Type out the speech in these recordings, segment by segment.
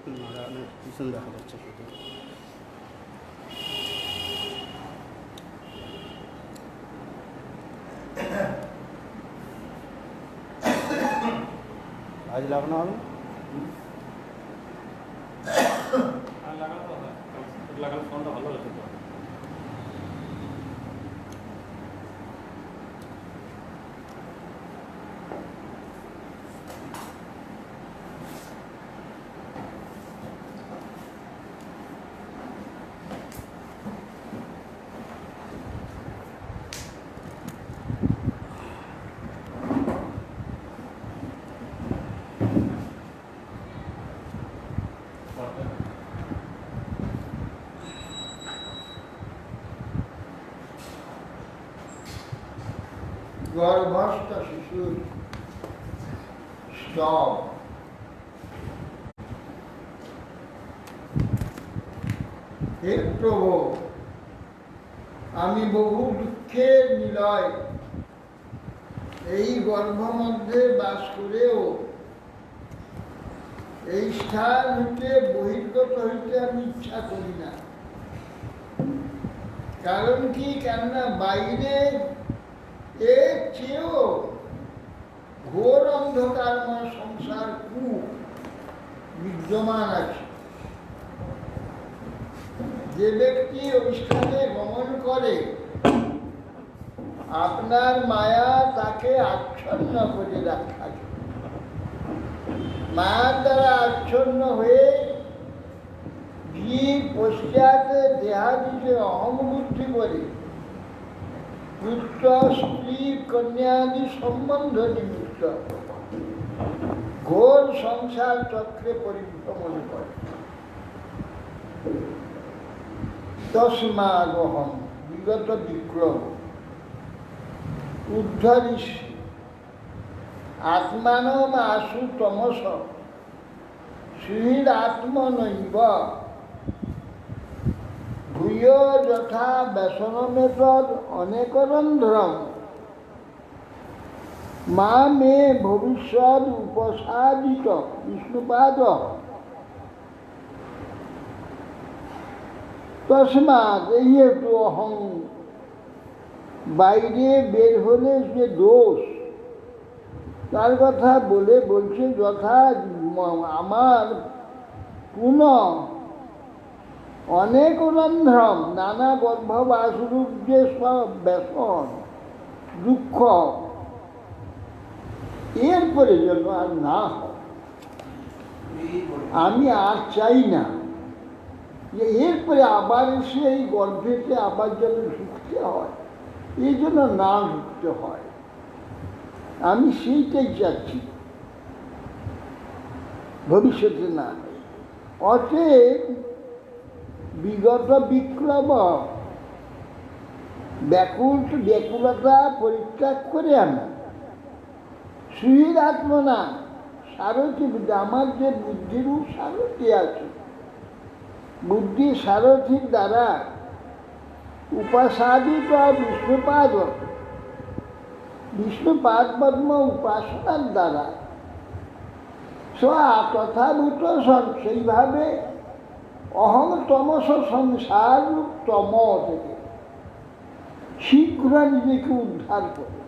নারায়ণের পিছন দেখা যাচ্ছে শুধু। আজ লাগানো হবে লাগানো ফোনটা ভালো হচ্ছে তো। গর্ভস্থ শিশুর স্তব হে প্রভু, আমি বহু দুঃখের নিলয় এই গর্ভ মধ্যে বাস করেও এই স্থান হইতে বহির্গত হইতে আমি ইচ্ছা করি না। কারণ কি? কেননা বাইরে এর চেয়েও ঘোর অন্ধকারময় সংসার কূপ বিদ্যমান আছে। যে ব্যক্তি ওই স্থানে গমন করে, আপনার মায়া তাকে আচ্ছন্ন করে রাখা। মায়ার দ্বারা আচ্ছন্ন হয়ে জীব পশ্চাতে দেহাদিতে অহং বুদ্ধি করে পুত্র স্ত্রী কন্যাদি সম্বন্ধ নিমিত্ত ঘোর সংসার চক্রে পরিভ্রমণ করে। তস্মাদহং বিগত বিক্রম উদ্ধরিষ্যে আত্মানম আশু তমস শ্রীরাত্মনৈব ভূয় যথা ব্যসনমেতদ অনেকরন্ধ্রম মা মে ভবিষ্যৎ উপসাদিত বিষ্ণুপাদ। তস্মাৎ এই একটু অহং বাইরে বের হলে যে দোষ, তার কথা বলছে যথা আমার পুনঃ অনেক রন্ধ্রম নানা গর্ভবাসরূপ যে সব ব্যসন দুঃখ, এরপরে যেন আর না হয়। আমি আর চাই না যে এরপরে আবার এসে এই গর্ভেতে আবার যেন ঢুকতে হয়, এই জন্য না ঢুকতে হয়। আমি সেইটাই চাচ্ছি, ভবিষ্যতে না। অতএব বিগত বিক্রম ব্যাকুলতা পরিত্যাগ করে আমি সুহীর আত্মনা সারথি, আমার যে বুদ্ধিরূপ সারথি আছে, বুদ্ধি সারথির দ্বারা উপাসাদিত বিষ্ণুপাদ বিষ্ণুপাদ পদ্ম উপাসনার দ্বারা তথাভূত সেইভাবে অহং তমস সংসার তম থেকে শীঘ্র নিজেকে উদ্ধার করে।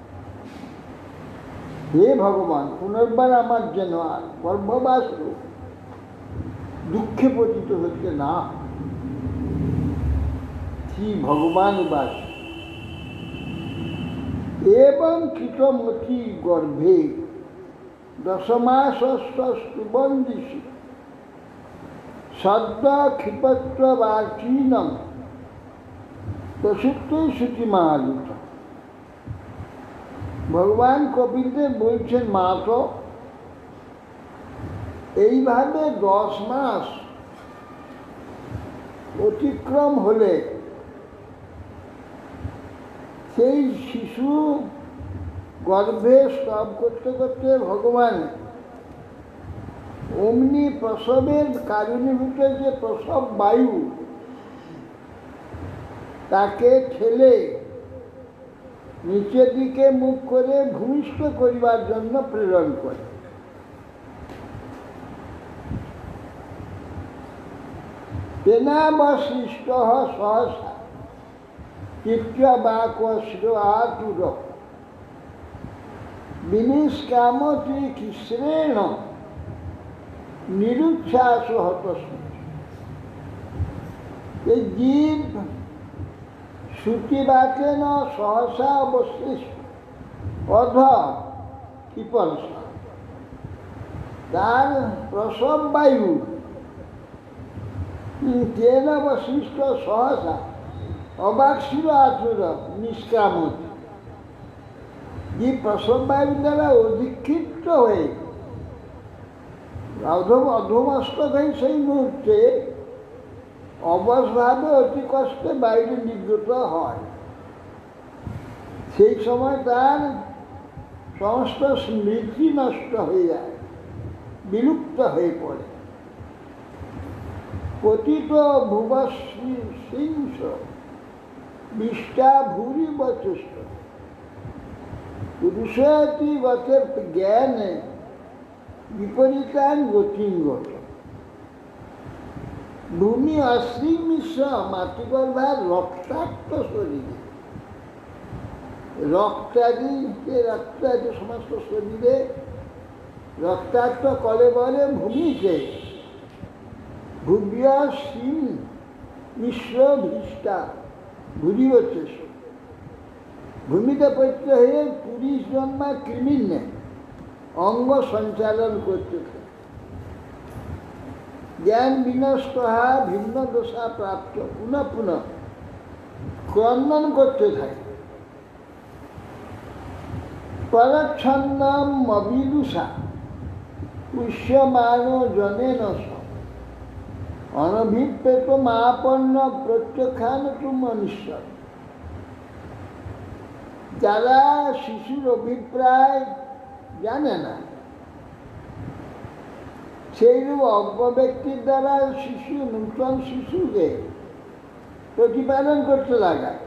হে ভগবান, পুনর্বার আমার যেন আর গর্ভবাস দুঃখে পতিত হতে না। শ্রী ভগবান বাস এবং কৃতমতি গর্ভে দশমাসস্তবন্দিষি সদ্য ক্ষিপত্রবাচীনম প্রসুপ্ত শ্রুতিমালিত। ভগবান কপিলদেব বলছেন, মা তো এইভাবে 10 মাস অতিক্রম হলে সেই শিশু গর্ভে স্তব করতে করতে ভগবান অমনি প্রসবের কারণীভূত যে প্রসব বায়ু, তাকে ঠেলে নিচের দিকে মুখ করে ভূমিষ্ঠ করিবার জন্য প্রেরণ করে। তেনাবশিষ্ট সহসা চিত্রা বাক্য আতুর বিনিষ্কামতি কৃষ্ণেণ নিরুচ্ছ্বাস হতস্ম। এই জীব শ্রুতিবাচেন সহসা অবশিষ্ট অধ কৃপণসা, তার প্রসব বায়ু তেন অবশিষ্ট সহসা অবাক্ষির আচুর নিষ্কামত, যে প্রসব বায়ু দ্বারা অধিক্ষিপ্ত হয়ে অধমস্তক হয়ে সেই মুহূর্তে অবশভাবে অতি কষ্টে বাইরে নির্গত হয়। সেই সময় তার সমস্ত স্মৃতি নষ্ট হয়ে যায়, বিলুপ্ত হয়ে পড়ে। পতিত ভুবশ্রী সিংস বিষ্টা ভূরি বচস্ত পুরুষতি গতের জ্ঞানে বিপরীতান গতিঙ্গত। ভূমি অশ্রী মিশ্র মাতৃগর্ভার রক্তাক্ত শরীরে, রক্তাদি সমস্ত শরীরে রক্তাক্ত কলে বলে ভূমিকে ভূব্য সিং মিশ্র ভীষ্টা ভূরিবচে, ভূমিতে পৈত্র হয়ে 20 জন্মা কৃমির নেয় অঙ্গ সঞ্চালন করতে থাকে। জ্ঞান বিনষ্ট হওয়া ভিন্ন দশা প্রাপ্ত পুনঃ পুনঃ ক্রন্দন করতে থাকে। পরচ্ছন্নম অবিদুষা পুষ্যমান জনেন অনভিপ্রেত মাপন্ন প্রত্যক্ষান তু মনুষ্য। যারা শিশুর অভিপ্রায় জানে না, সেইরূপ অজ্ঞ ব্যক্তির দ্বারা নূতন শিশুকে প্রতিপালন করতে লাগায়।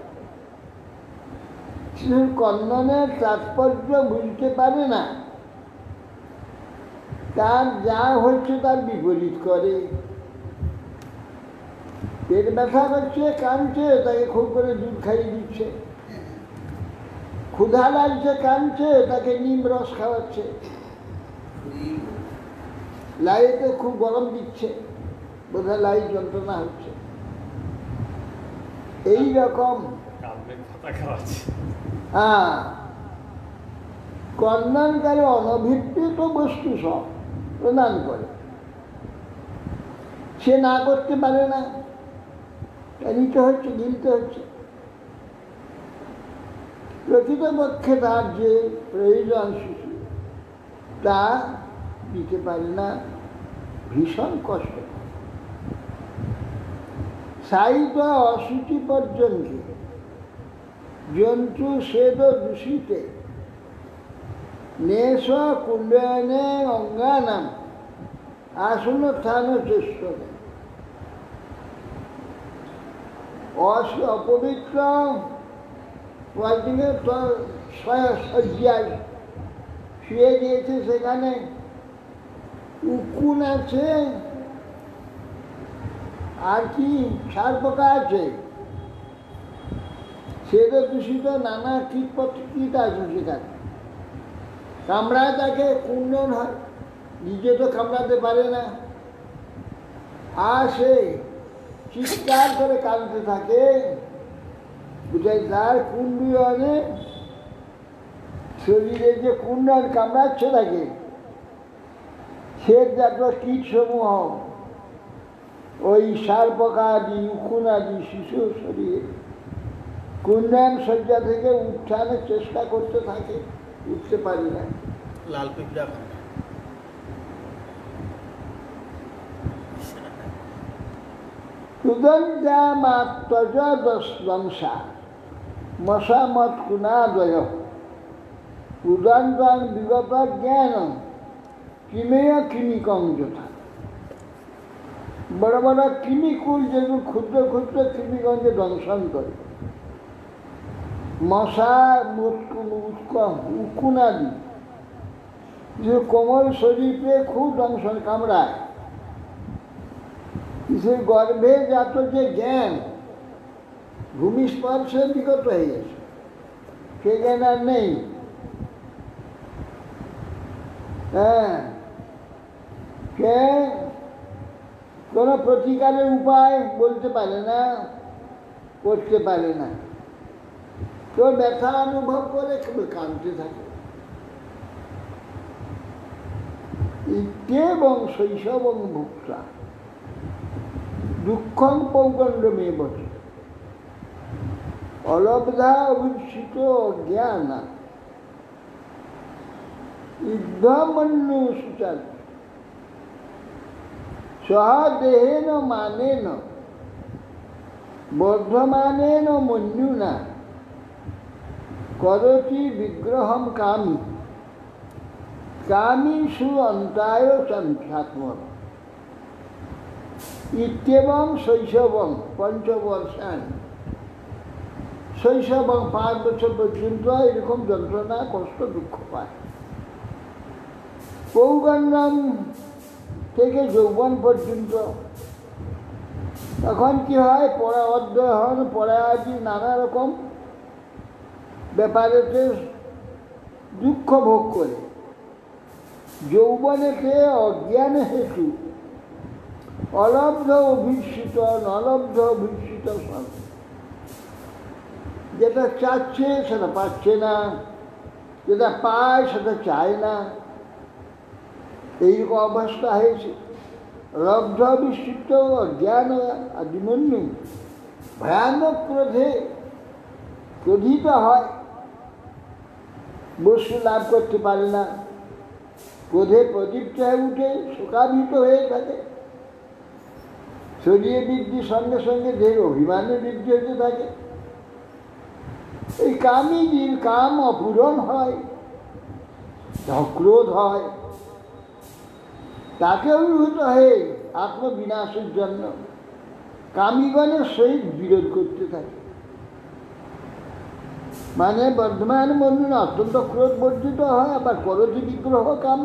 শিশুর কন্দনের তাৎপর্য বুঝতে পারে না, তার যা হচ্ছে তার বিপরীত করে। পেট ব্যথা করছে, কাঁদছে, তাকে খুব করে দুধ খাইয়ে দিচ্ছে। ক্ষুধা লাগছে, কাঁদছে, তাকে নিম রস খাওয়াচ্ছে। লাইতে খুব গরম দিচ্ছে, বোধহয় লাই যন্ত্রণা হচ্ছে। এই রকম কর্ণনকারী অনভিপ্রেত বস্তু সব প্রদান করে। সে না করতে পারে না, নিতে হচ্ছে, গিলতে হচ্ছে। প্রকৃতপক্ষে তার যে প্রয়োজন শিশু তা দিতে পারে না, ভীষণ কষ্ট। সাহিত্য অসুচি পর্যন্ত জন্তু সেদ দূষিতে নেশ কুণ্ডয়নে অঙ্গানাম আসন স্থান চেষ্ট। অপবিত্র শয্যায় শুয়ে দিয়েছে, সেখানে উকুন আছে, আর কি সার পোকা আছে, সেটা দূষিত নানা কীট আছে সেখানে। কামড়ায় তাকে কুণ্ডন হয়, নিজে তো কামড়াতে পারে না, আর সে চিৎকার করে কাঁদতে থাকে। বুঝাই তার কুণ্ডনে শরীরে যে কুণ্ডন কামড়াচ্ছে তাকে, সে যত কীট সমূহ ওই সার পোকা আদি উকুন আদি শিশুর শরীরে কুণ্ডন শয্যা থেকে উত্থানের চেষ্টা করতে থাকে, উঠতে পারি না। লাল পিঁপড়া উদন্তা মাত্তজ দংশা মশামত কুণাদয় উদন্তং বিগত জ্ঞান কিমেয় কৃমিকং যথা। বড় বড় কৃমিকুল যেগুলো ক্ষুদ্র ক্ষুদ্র কৃমিগঞ্জে দংশন করে, মশা উকুনাদি যে কোমল শরীরে খুব দংশন কামড়ায়, কিসের গর্ভে যাত যে জ্ঞান ভূমিস্পর্শে বিগত হয়ে গেছে, সে জ্ঞান আর নেই। হ্যাঁ, সে কোনো প্রতিকারের উপায় বলতে পারে না, করতে পারে না। তো ব্যথা অনুভব করে কেবল কাঁদতে থাকে। ইত্যেবং শৈশবং ভুক্তা দুঃখং পৌগণ্ডমে বসে অলব্ধা অভিষিত জ্ঞান ইদ্ধমন্যু সুচার সহ দেহেন মানেন বর্ধমানেন মন্যুনা করতি বিগ্রহম কামি কামিষু অন্তায় সন্ধ্যাত্ম ইত্যেবং শৈশবং পঞ্চবর্ষান শৈশবং 5 বছর পর্যন্ত এরকম যন্ত্রণা কষ্ট দুঃখ পায়। পৌগণ্ডম থেকে যৌবন পর্যন্ত তখন কি হয়, পড়া অধ্যয়ন পড়া আদি নানা রকম ব্যাপারেতে দুঃখ ভোগ করে। যৌবনেতে অজ্ঞান হেতু অলব্ধ অভিষিত নলব্ধ অভিষিত সব, যেটা চাচ্ছে সেটা পাচ্ছে না, যেটা পায় সেটা চায় না, এইরকম অবস্থা হয়েছে। লব্ধ অভিষিত অজ্ঞান আদিমন্যু ভয়ানক ক্রোধে ক্রোধিত হয়, বস্তু লাভ করতে পারে না, ক্রোধে প্রদীপ্ত হয়ে উঠে শোকাভিত হয়ে থাকে, শরীরে বৃদ্ধির সঙ্গে সঙ্গে দেহের অভিমানের বৃদ্ধি হতে থাকে। এই কামীর কাম অপূরণ হয়, ক্রোধ হয়, তাকে অভিভূত হয়ে আত্মবিনাশের জন্য কামীগণের সহিত বিরোধ করতে থাকে। মানে বর্ধমান মন্যুন অত্যন্ত ক্রোধ বর্জিত হয়, আবার করতি বিগ্রহ কাম,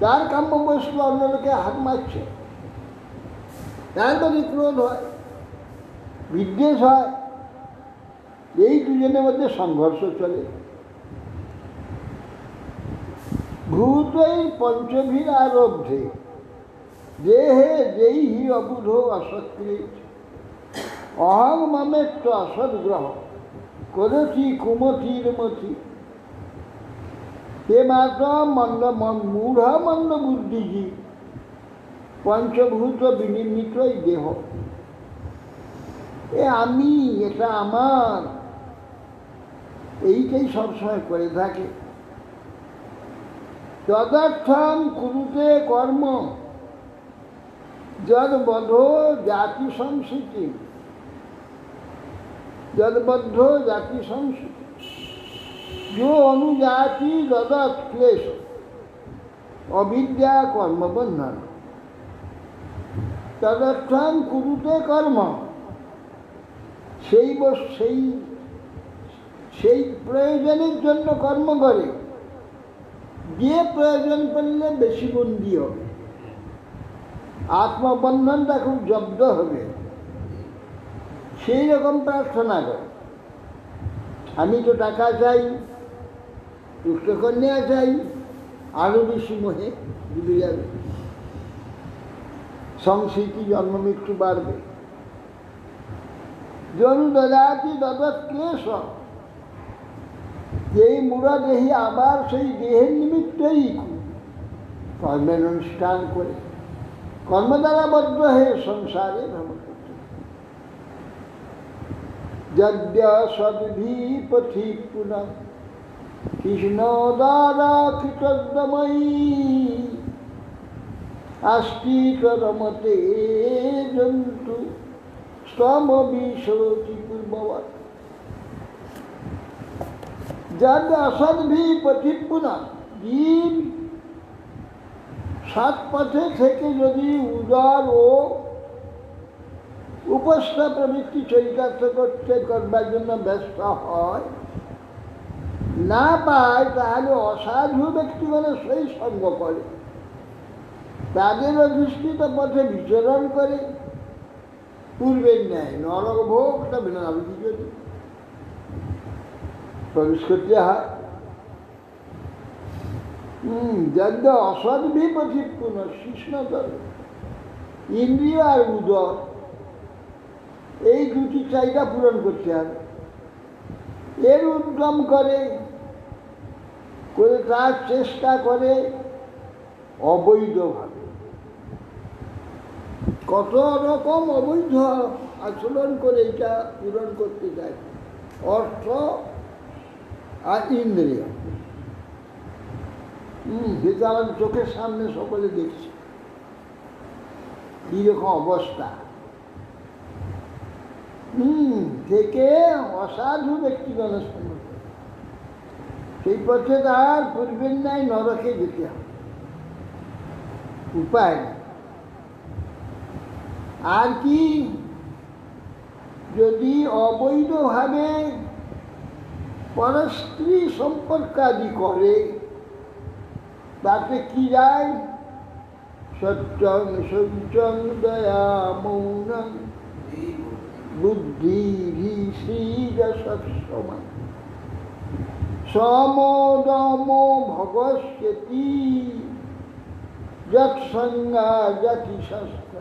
তার কাম্য বস্তু অন্য লোকে হাত মারছে, তার মধ্যে ক্রোধ হয়, বিদ্বেষ হয়। এই দুজনের মধ্যে সংঘর্ষ চলে। ভূতৈ পঞ্চভীর আরব্ধে দেহে দেহি অবুধ অসৎকৃত অহং মমেত্ব অসদ্গ্রহ করতি কুমতির মতি হে মাত্র মূঢ় মন্দ বুদ্ধিজি পঞ্চভূত বিনির্মিত এই দেহ, এ আমি, এটা আমার, এইটাই সবসময় করে থাকে। তদর্থম কুরুতে কর্ম যদ্বদ্ধ জাতি সংস্কৃতি যদ্বদ্ধ জাতি সংস্কৃতি जो अनुजाति ददत क्लेश अविद्या কর্মবন্ধন তদর্থম কুরুতে কর্ম, সেই সেই প্রয়োজনের জন্য কর্ম করে, যে প্রয়োজন করলে বেশি বন্দী হবে, আত্মবন্ধনটা খুব জব্দ হবে, সেই রকম প্রার্থনা করে। আমি তো টাকা চাই, পুষ্টকন্যা চাই, আরো বেশি মোহে ডুবে যাবে, সংস্কৃতি জন্ম মৃত্যু বাড়বে। জনু দদাতি দদৎ ক্লেশ, যেই মূঢ়দেহী আবার সেই দেহের নিমিত্তই কর্মের অনুষ্ঠান করে কর্ম দ্বারা বদ্ধ হয়ে সংসারে ভ্রমণ করতে। যদ্য সদ্ভি পথি পুনঃ কৃষ্ণ দ্বারা কৃতদ্ময়ী আস্তিক রমতে জন্তু স্তমবিশতি পূর্ববৎ। যদ অসদ্ভি পথি পুনঃ, জীব সাত পথে থেকে যদি উদার ও উপস্থা প্রবৃত্তি চরিতার্থ করবার জন্য ব্যস্ত হয়, না পায়, তাহলে অসাধু ব্যক্তিগণের সহিত সঙ্গ করে, তাদের অধিষ্ঠিত পথে বিচরণ করে পূর্বের ন্যায় নরক ভোগটা বিনা যদি প্রবেশ করতে হয়। যজ্ঞ অসৎ বিপথিত পুনঃশিষ্ণতর ইন্দ্রিয় আর উদর এই দুটি চাহিদা পূরণ করতে হবে। এর উদ্যম করে তার চেষ্টা করে অবৈধভাবে কত রকম অবৈধ আচরণ করে এটা পূরণ করতে চায়, অর্থ আর ইন্দ্রিয়। যেটা আমাদের চোখের সামনে সকলে দেখছে কিরকম অবস্থা। থেকে অসাধু ব্যক্তিগণের সম্মুখে সেই পথে তার পূর্বের ন্যায় নরকে যেতে হবে, উপায় নেই। আর কি যদি অবৈধভাবে পরস্ত্রী সম্পর্কাদি করে তাতে কি যায়? সত্যং শৌচং দয়া মৌনং বুদ্ধি শ্রীরসৎসমা সমদম ভগস্যতি যৎসঙ্গা যতিশস্ত্র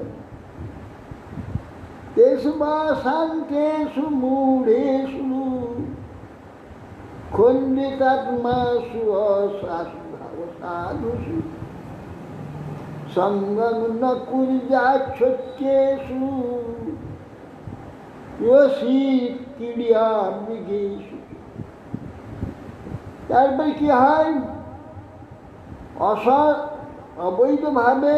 তেষু বাসান্তেষু মূঢ়েষু খণ্ডিতাত্মাসু অসাধুষু সঙ্গং ন কুর্যাচ্ছত্যেষু ক্রিয়া মৃগেষু। তারপরে কি হয়? অবৈধভাবে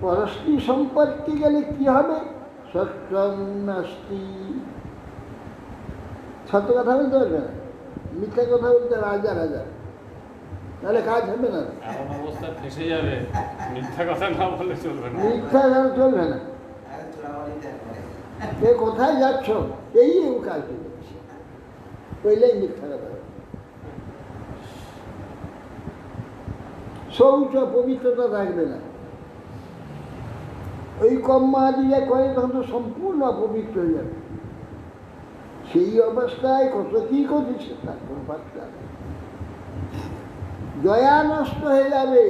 পরস্ত্রী সম্পর্কে গেলে কি হবে? সত্যং নাস্তি। সত্য কথা বলতে পারবে না, মিথ্যা কথা বলতে রাজা রাজা, তাহলে কাজ হবে না। এমন অবস্থা ফেসে যাবে, মিথ্যা কথা না বললে চলবে না। মিথ্যা চলবে না। এ কোথায় যাচ্ছ? এই কাজ করছে, পইলেই মিথ্যা কথা। শৌচ পবিত্রতা থাকবে না। ওই কম্মা দিয়ে করে তখন তো সম্পূর্ণ অপবিত্র হয়ে যাবে। সেই অবস্থায় কত কি করছে তার কোনো পাত্তা নেই। দয়া নষ্ট হয়ে যাবে।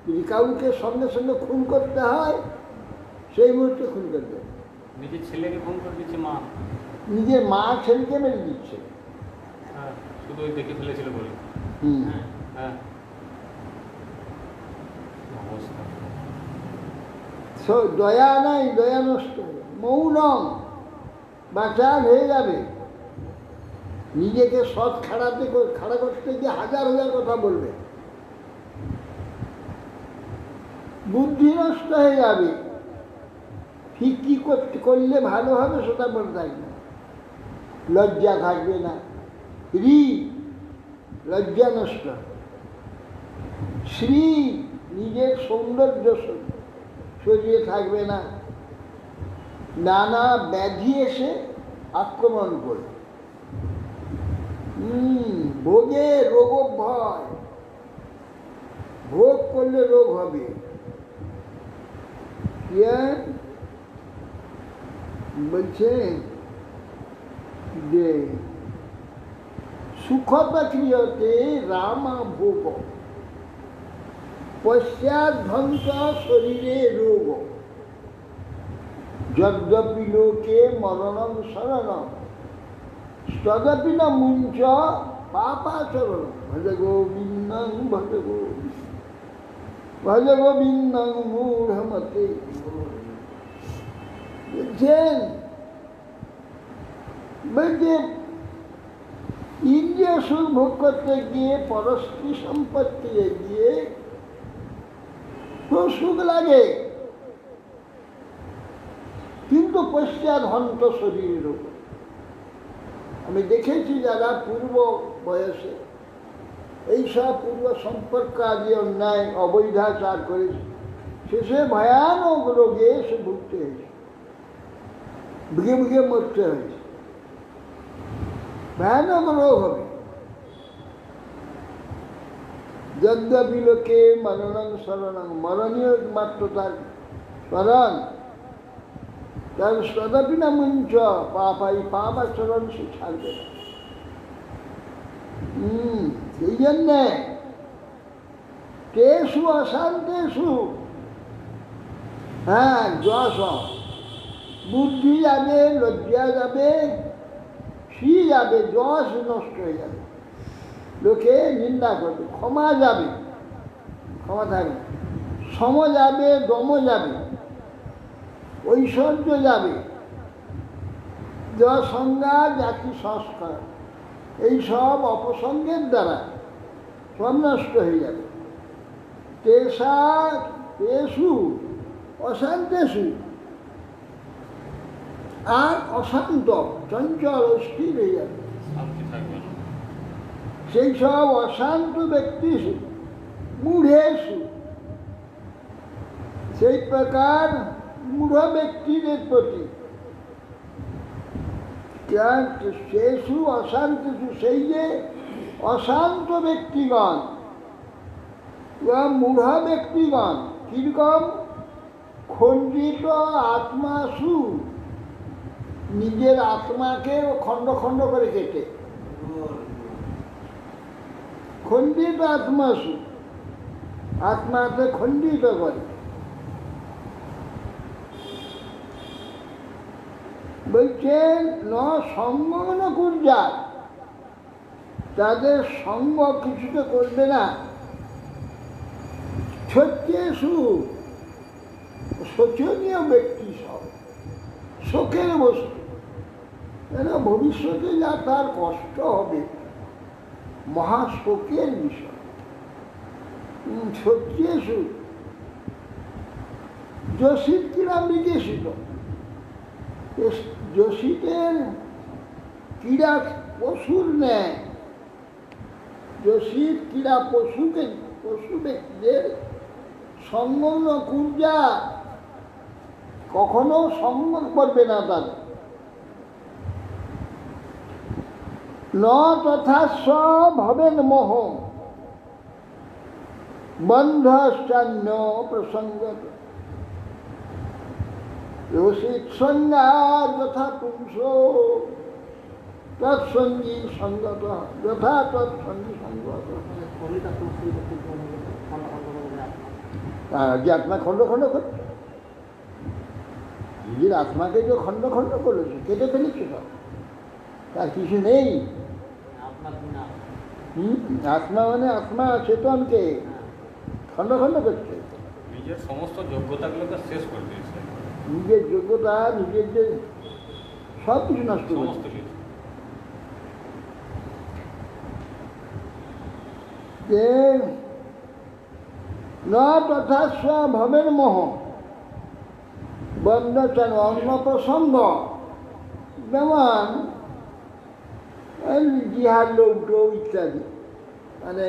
যদি কাউকে সঙ্গে সঙ্গে খুন করতে হয় সেই মুহূর্তে খুন করবে। নিজের ছেলেকে খুন করে দিচ্ছে মা, নিজের মা ছেলেকে মেরে দিচ্ছে। হ্যাঁ, শুধু ওই দেখে ফেলেছিল বলে। হ্যাঁ, অবস্থা। দয়া নাই, দয়া নষ্ট হবে। মৌনম বাঁচান হয়ে যাবে। নিজেকে সৎ খাড়া করতে গিয়ে হাজার হাজার কথা বলবে। বুদ্ধি নষ্ট হয়ে যাবে। ঠিক কি করলে ভালো হবে সেটা মনে থাকবে। লজ্জা থাকবে না। লজ্জা নষ্ট। শ্রী নিজের সৌন্দর্য শরীরে থাকবে না। নানা ব্যাধি এসে আক্রমণ করবে। ভোগে রোগ ভয়, ভোগ করলে রোগ হবে। বলছে যে সুখতা ক্রিয়তে রামা ভোগ পশ্চাধ্বংস শরীরে রোগ যদ্যপি লোকে মরণং শরণম তদপি না মুঞ্চ পাপাচরণ ভজ গোবিন্দং ভজ গোবিন্দং মূঢ়মতে। বলছেন বলছে ইন্দ্রিয় সুখ ভোগ করতে গিয়ে পরস্ত্রী সম্পত্তি গিয়ে খুব সুখ লাগে, কিন্তু পশ্চাৎহন্ত শরীরের উপর। আমি দেখেছি যারা পূর্ব বয়সে এইসব পূর্ব সম্পর্ক আদি অন্যায় অবৈধাচার করেছে, শেষে ভয়ানক রোগে এসে ভুগতে হয়েছে, ভুগে ভুগে মরতে হয়েছে। ভয়ানক রোগ হবে। যদ্যপি লোকে মরণং শরণং, মরণীয় মাত্র তার স্মরণ, তার সদাপি না মঞ্চ পাপাই পাপ আচরণ সে ছাড়বে না। সেই জন্যে কেশু অশান্তেশু, হ্যাঁ যশ, বুদ্ধি যাবে, লজ্জা যাবে, ফি যাবে, যশ নষ্ট হয়ে যাবে, লোকে নিন্দা করবে, ক্ষমা যাবে, ক্ষমা থাকবে, সম যাবে, দম যাবে, ঐশ্বর্য যাবে, সংজ্ঞা, জাতি সংস্কার, এই সব অপসঙ্গের দ্বারা সব নষ্ট হয়ে যাবে। তেষা তেষু অশান্তেষু, আর অশান্ত চঞ্চল অস্থির হয়ে যাবে শান্তি থাকবে না। সেই সব অশান্ত ব্যক্তি মূঢ়েষু, সেই প্রকার মূঢ় ব্যক্তিদের প্রতি, সেসু অশান্তিষু, সেই যে অশান্ত ব্যক্তিগণ বা মূঢ় ব্যক্তিগণ, কিরকম? খণ্ডিত আত্মাসু, নিজের আত্মাকে খণ্ড খণ্ড করে কেটে, খণ্ডিত আত্মাসু, আত্মাকে খণ্ডিত করে। বলছেন ন সঙ্গ না কুর্জা, তাদের সঙ্গ কিছুতে করবে না। সত্যেষু, শোচনীয় ব্যক্তি সব, শোকের বস্তু, ভবিষ্যতে যা তার কষ্ট হবে, মহাশোকের বিষয়। সত্যেষু যোশীর কিরাম বিদেশিত, যোশীদের ক্রীড়া পশুর ন্যায়, যোশীর ক্রীড়া পশুকে, পশু ব্যক্তিদের সঙ্গম কুর্জা, কখনো সঙ্গ করবে না তাদের। ন তথা ভবেন মোহ বন্ধশ্চান্য প্রসঙ্গত, রসিক সংজ্ঞা যথা পুংস তৎসঙ্গী সঙ্গত, যথা তৎসঙ্গী সঙ্গত। যে আত্মা খণ্ড খণ্ড করছে, নিজের আত্মাকে যে খণ্ড খণ্ড করেছে, কেটে ফেলেছে সব, তার কিছু নেই। আত্মা মানে আত্মা চেতনকে খণ্ড খণ্ড করছে, নিজের সমস্ত যোগ্যতাগুলোকে শেষ করে দিয়েছে, নিজের যোগ্যতা, নিজের যে সব কিছু নষ্ট সমস্ত করছে। কিছু। ন তথা ভবের মোহ বন্ধন, অন্য প্রসঙ্গ, যেমন জিহাদ, লৌট ইত্যাদি, মানে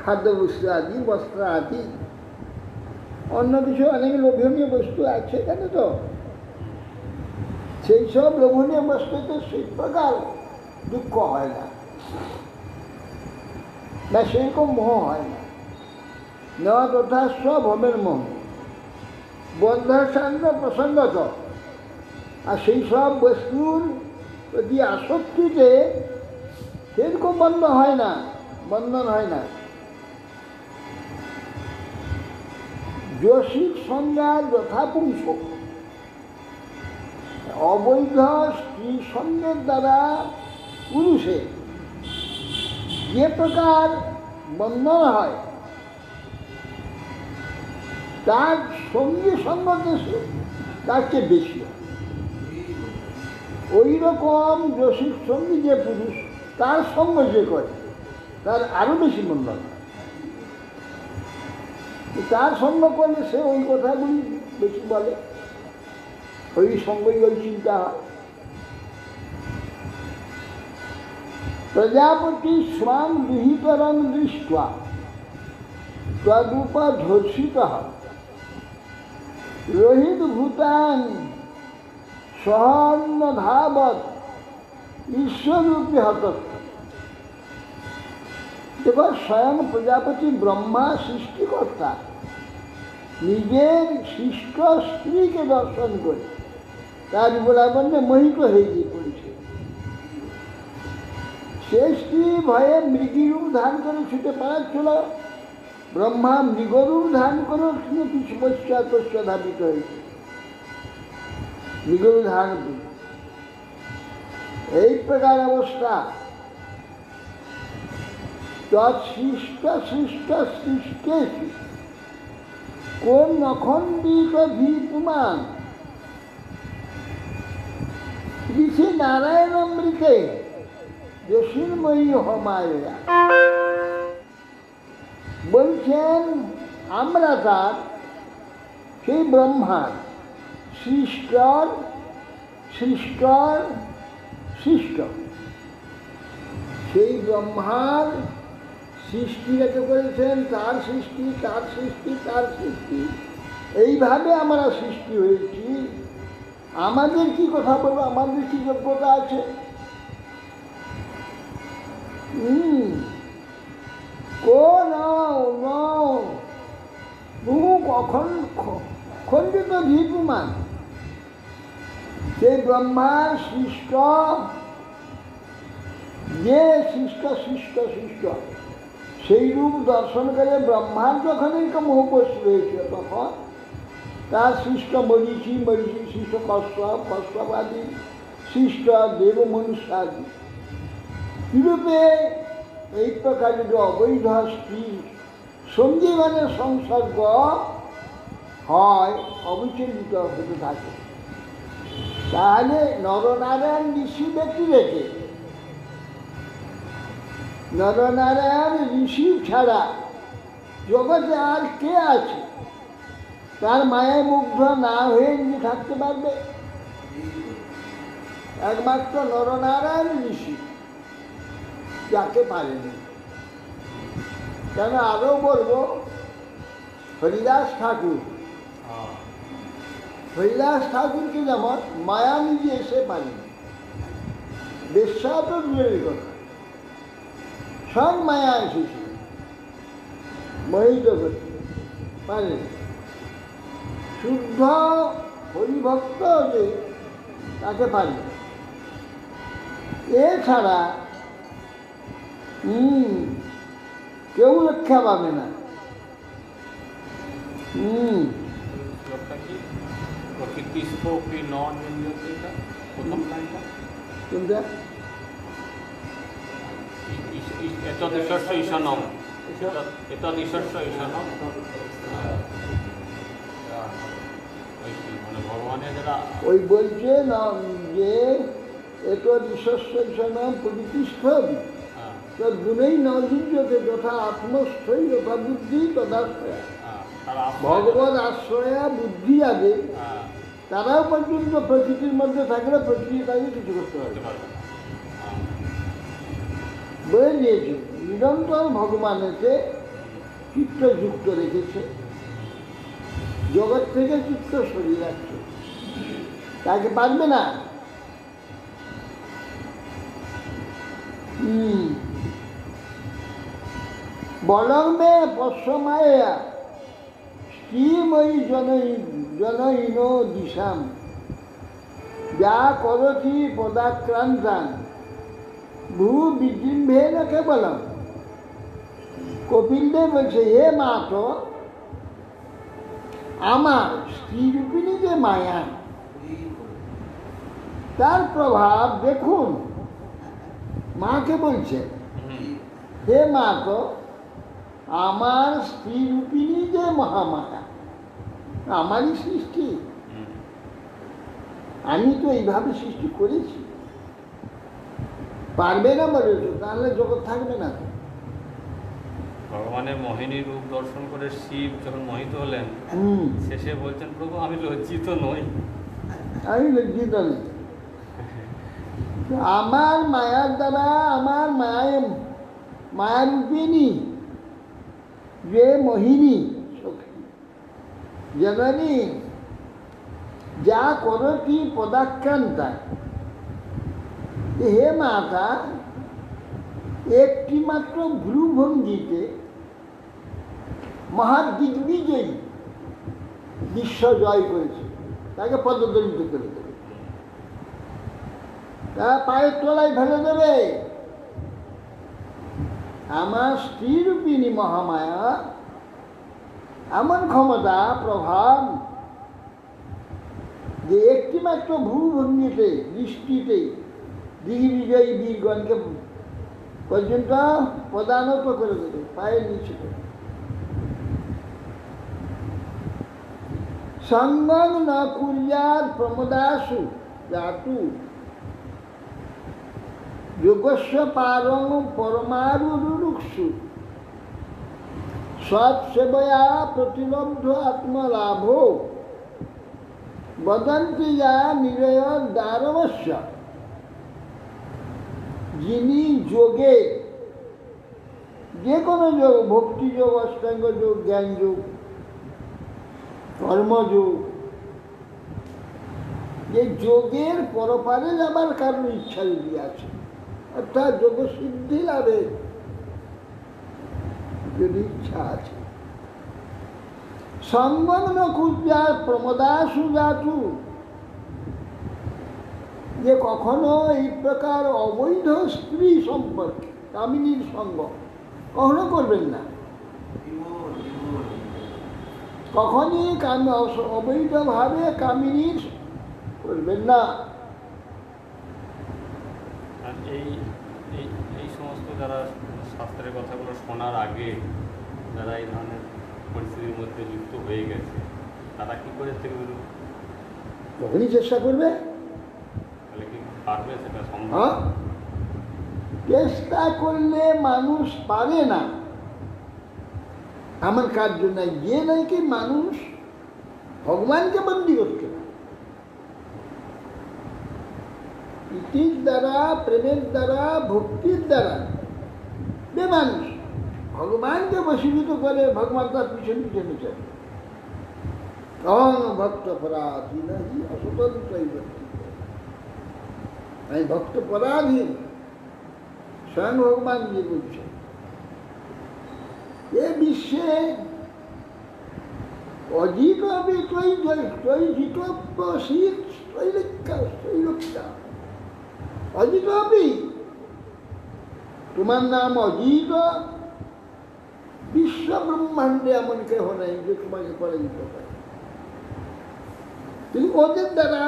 খাদ্যবস্তু আদি, বস্ত্র আদি, অন্য কিছু অনেক লোভনীয় বস্তু আছে এখানে, তো সেই সব লোভনীয় বস্তুতে সেই প্রকার দুঃখ হয় না, বা সেরকম মোহ হয় না। নেওয়া তথা ভবের মোহ বন্ধাসান্ন প্রসঙ্গত, আর সেই সব বস্তুর প্রতি আসক্তিতে সেরকম বন্ধন হয় না। যোশীর সংজ্ঞা যথাপুংস, অবৈধ স্ত্রী সঙ্গের দ্বারা পুরুষের যে প্রকার বন্ধন হয়, তার সঙ্গী সঙ্গতে তার চেয়ে বেশি। ওই রকম যোশীর সঙ্গী যে পুরুষ, তার সঙ্গ যে করে, তার আরো বেশি বন্ধন হয়। তার সঙ্গ করলে সে ওই কথাগুলি বেশি বলে, ওই সঙ্গই ওই চিন্তা হয়। প্রজাপতি স্বাং বিহিতরং দৃষ্টা তদুপধর্ষিত রোহিত ভূতান সহন্ন ধাবত ঈশ্বরূপী হত। দেখো স্বয়ং প্রজাপতি ব্রহ্মা সৃষ্টিকর্তা নিজের শিষ্ট স্ত্রীকে দর্শন করে তার বলাবন্ধে মোহিত হয়ে গিয়ে পড়েছে। সে স্ত্রী ভয়ে মৃগীরূপ ধারণ করে ছুটে পালাচ্ছিল, ব্রহ্মা মৃগরূপ ধারণ করে কিছু পশ্চাৎ ধাবিত হয়েছে। মৃগরূপ ধারণ করে এই প্রকার অবস্থা। তৎসৃষ্ট সৃষ্ট সৃষ্টেষু কোন অখণ্ডিত ভীপুমান ঋষি নারায়ণ অমৃতে জ্যোতির্ময়ী হমায়া। বলছেন আমরা তার সেই ব্রহ্মার সৃষ্টর সৃষ্টর সৃষ্ট সেই ব্রহ্মার সৃষ্টি রেখে করেছেন, তার সৃষ্টি তার সৃষ্টি তার সৃষ্টি, এইভাবে আমরা সৃষ্টি হয়েছি। আমাদের কি কথা বলবো, আমাদের কি যোগ্যতা আছে? খণ্ডিত ভীপুমান সেই ব্রহ্মার সৃষ্ট, যে সৃষ্ট সৃষ্ট সৃষ্ট সেই রূপ দর্শন করে ব্রহ্মার যখন একটা মোহপস্ত হয়েছিল তখন তার সৃষ্ট মরিচি মরিচি সৃষ্ট কশ্যপ কশ্যপাদি সৃষ্ট দেব মনুষ্যাদি রূপে এই প্রকার যদি অবৈধ স্ত্রী সঞ্জীবনের সংসর্গ হয় অবিচলিত হতে থাকে, তাহলে নরনারায়ণ ঋষি ব্যক্তি রেখে নরনারায়ণ ঋষি ছাড়া জগতে আর কে আছে তার মায়ায় মুগ্ধ না হয়ে নিজে থাকতে পারবে? একমাত্র নরনারায়ণ ঋষি যাকে পারেনি। কেন আরও বলবো, হরিদাস ঠাকুর, হরিদাস ঠাকুরকে যেমন মায়া নিজে এসে পারেনি, বেশ্যা তো দূরের কথা, সব মায়া এসেছিল, মোহিত করতে পারেনি। শুদ্ধ হরিভক্ত যে তাকে পারে, এছাড়া কেউ রক্ষা পাবে না। কোনটা? ওই বলছে না যে এত নিজস্ব ঈশানম প্রতিষ্ঠ গুণেই নজিজ্যতে যথা আত্মস্থই যথা বুদ্ধি তদাশ্রয়া। ভগবত আশ্রয়া বুদ্ধি আগে তারাও পর্যন্ত প্রকৃতির মধ্যে থাকলে প্রকৃতি তাকে কিছু করতে পারবে। বলে দিয়েছে নিরন্তর ভগবানেতে চিত্ত যুক্ত রেখেছে, জগৎ থেকে চিত্ত সরিয়ে রাখছে, তাকে পারবে না। বলমে পশ্চমায়া শ্রীময়ী জনহীন দিশাম যা করতি পদাক্রান্তান ভূ বিজৃম্ভেন কেবলম। কপিলদেব বলছে, হে মা, তো আমার স্ত্রীরূপিণী যে মায়া তার প্রভাব দেখুন। মাকে বলছে, হে মা, তো আমার স্ত্রীরূপিণী যে মহামায়া আমারই সৃষ্টি, আমি তো এইভাবে সৃষ্টি করেছি, পারবে না বলেছো, তাহলে জগৎ থাকবে না। ভগবানের মোহিনী রূপ দর্শন করে শিব যখন মোহিত হলেন, শেষে বলছেন, প্রভু আমি লজ্জিত নই, আমি লজ্জিত নই। আমার মায়ার দ্বারা, আমার মায়ারূপিণী যে মোহিনী শক্তি জননী যা করতি পদাক্রান্তা, হে মাতা একটি মাত্র ভ্রুভঙ্গিতে মহাদিগ্বিজয়ী বিশ্ব জয় করেছে, তাকে পদদলিত করে দেবে, তা পায়ের তলায় ফেলে দেবে। আমার স্ত্রীরূপিণী মহামায়া এমন ক্ষমতা প্রভাব যে একটি মাত্র ভূভঙ্গিতে দৃষ্টিতে দিগ্বিজয়ী বীরগণকে পর্যন্ত পদানত করে দেবে পায়ের নিচে করে। সঙ্গং ন কুর্যাৎ প্রমদাসু জাতু যোগস্য পারং পরমারুরুক্ষু সৎসেবয়া প্রতিলব্ধ আত্মলাভ বদন্তি যা নিরয় দারবস্য। যিনি যোগে, যে কোনো যোগ, ভক্তি যোগ, অষ্টাঙ্গ যোগ, জ্ঞান যোগ, কর্মযোগ, যে যোগের পরপারে যাবার কারণ ইচ্ছা যদি আছে, অর্থাৎ যোগ সিদ্ধি লাভে যদি ইচ্ছা আছে, সঙ্গম কুর্যা প্রমদাসু জাতু, যে কখনো এই প্রকার অবৈধ স্ত্রী সম্পর্কে কামিনীর সঙ্গ কখনো করবেন না, কখনই অবৈধভাবে কামিনীর করবেন না। আর এই সমস্ত যারা শাস্ত্রের কথাগুলো শোনার আগে যারা এই ধরনের পরিস্থিতির মধ্যে যুক্ত হয়ে গেছে, তারা কি করে থেকে বেরোবে? তখনই চেষ্টা করবে, তাহলে কি পারবে সেটা সম্ভব? হ্যাঁ, চেষ্টা করলে মানুষ পারে না, আমার কার্য নাই। যে নাকি মানুষ ভগবানকে বন্দী করতে পারে, প্রীতির দ্বারা, প্রেমের দ্বারা, ভক্তির দ্বারা যে মানুষ ভগবানকে বশীভূত করে, ভগবান তার পিছন পিছনে চলে। কং ভক্ত পরাধীন অস্বতন্ত্র, আমি ভক্ত পরাধীন, স্বয়ং ভগবান যে বলছে। এ বিশ্বে অজিত অজিত তোমার নাম অজিত, বিশ্ব ব্রহ্মাণ্ডে এমন কেহ নাই যে তোমাকে পরাজিত করে। তুমি ওদের দ্বারা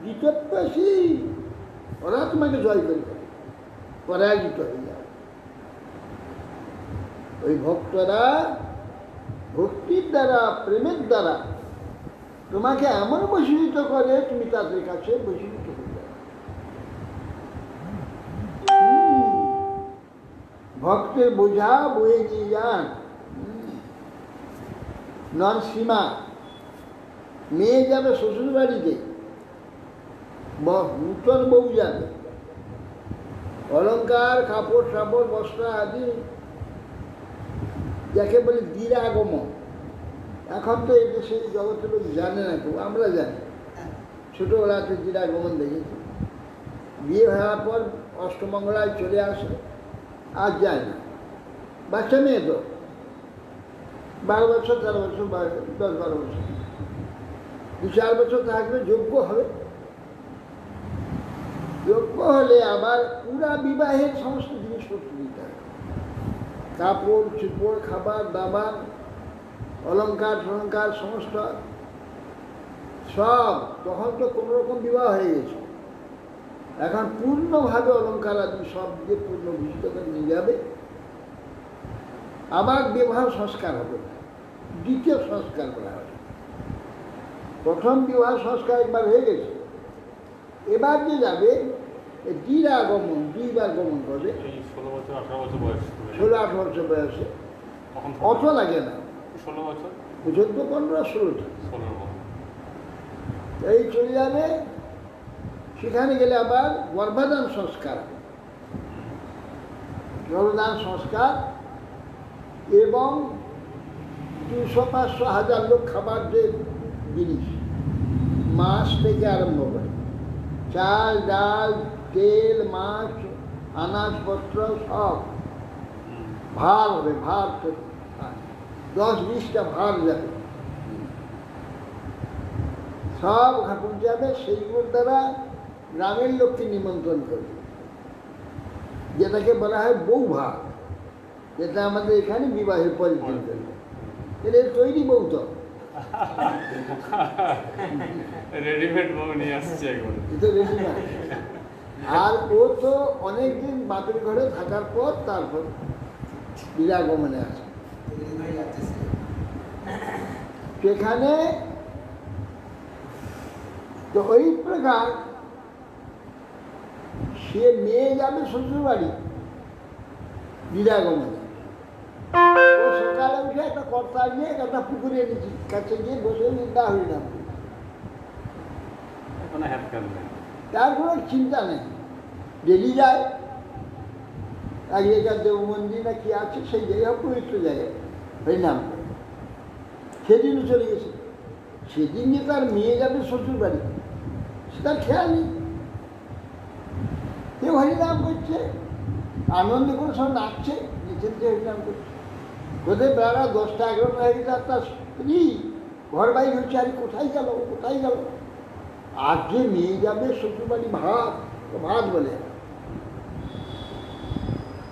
জিতত্বশীল, ওরা তোমাকে জয় করে দেবে, পরাজিত হয়ে যাবে। ওই ভক্তরা ভক্তির দ্বারা, প্রেমের দ্বারা তোমাকে এমন বশীভূত করে, তুমি তাদের কাছে বশীভূত হয়ে যাবে। ভক্তের বোঝা বয়ে নিয়ে যান। নরসীমা মেয়ে যাবে শ্বশুর বাড়িতে, নূতন বউ যাবে, অলঙ্কার, কাপড় সাপড়, বস্ত্র আদি, যাকে বলে দিরাগমন। এখন তো এই দেশে জগতের লোক জানে না, কেউ, আমরা জানি। ছোটোবেলাতে দিরাগমন দেখেছি, বিয়ে হওয়ার পর অষ্টমঙ্গলায় চলে আসে, আর যায় না। বাচ্চা মেয়ে তো 12 বছর, 13 বছর, 10-12 বছর, 2-4 বছর থাকবে, যোগ্য হবে। যোগ্য হলে আবার পুরা বিবাহের সমস্ত জিনিসপত্র দিতে হবে, কাপড় চোপড়, খাবার দাবার, অলঙ্কার ফলঙ্কার সমস্ত সব। তখন তো কোনো রকম বিবাহ হয়ে গেছে, এখন পূর্ণভাবে অলঙ্কার আদি সব দিয়ে পূর্ণ ভূষিত করে নিয়ে যাবে। আবার বিবাহ সংস্কার হবে, দ্বিতীয় সংস্কার করা হবে। প্রথম বিবাহ সংস্কার একবার হয়ে গেছে, এবার যে যাবে দিরাগমন, 2বার গমন করবে। 16-18 বছর বয়স, 16-18 বছর বয়সে অত লাগে না, 16 বছর, 14-15-16 16 এই চলে যাবে। সেখানে গেলে আবার গর্ভদান সংস্কার, গর্ভদান সংস্কার, এবং 200-500-1000 লোক খাবার যে জিনিস, মাছ থেকে আরম্ভ করে, চাল ডাল তেল মাছ আনাজপত্র সব ভার হবে, ভার 10-20টা ভার যাবে, সব ওখানে পৌঁছাবে। সেইগুলোর দ্বারা গ্রামের লোককে নিমন্ত্রণ করবে, যেটাকে বলা হয় বউ ভাত, যেটা আমাদের এখানে বিবাহের পরে করবে। এর তৈরি বউ তো রেডিমেড বউ নিয়ে আসছে এখন। এটা রেডিমেড। আর ও তো অনেকদিন বাপের ঘরে থাকার পর তারপর বিরাগমনে আসে। সেখানে তো ওই প্রকার সে মেয়ে যাবে শ্বশুর বাড়ি বিরাগমনে। ও সকালে উঠে একটা কর্তা নিয়ে একটা পুকুরের কাছে গিয়ে বসে নিন্দা হরিনাম, কোনো হ্যাপ কাজ নেই। তার কোনো চিন্তা নেই, ডেলি যায়। আগেকার দেব মন্দির না কি আছে সেই জায়গায়, পবিত্র জায়গায় হরিনাম করে। সেদিনও চলে গেছে। সেদিন যে তার মেয়ে যাবে শ্বশুর বাড়ি সেটার খেয়াল নেই। কেউ হরিনাম করছে, আনন্দ করে সব নাচছে, নিচের দিয়ে হরিনাম করছে। ওদের বেলা 10টা-11টা হয়ে গেছে, আর তার স্ত্রী ঘর বাইরে হচ্ছে, আরে কোথায় গেল, কোথায় গেল? আর যে মেয়ে যাবে শ্বশুরবাড়ি ভাত, ভাত বলে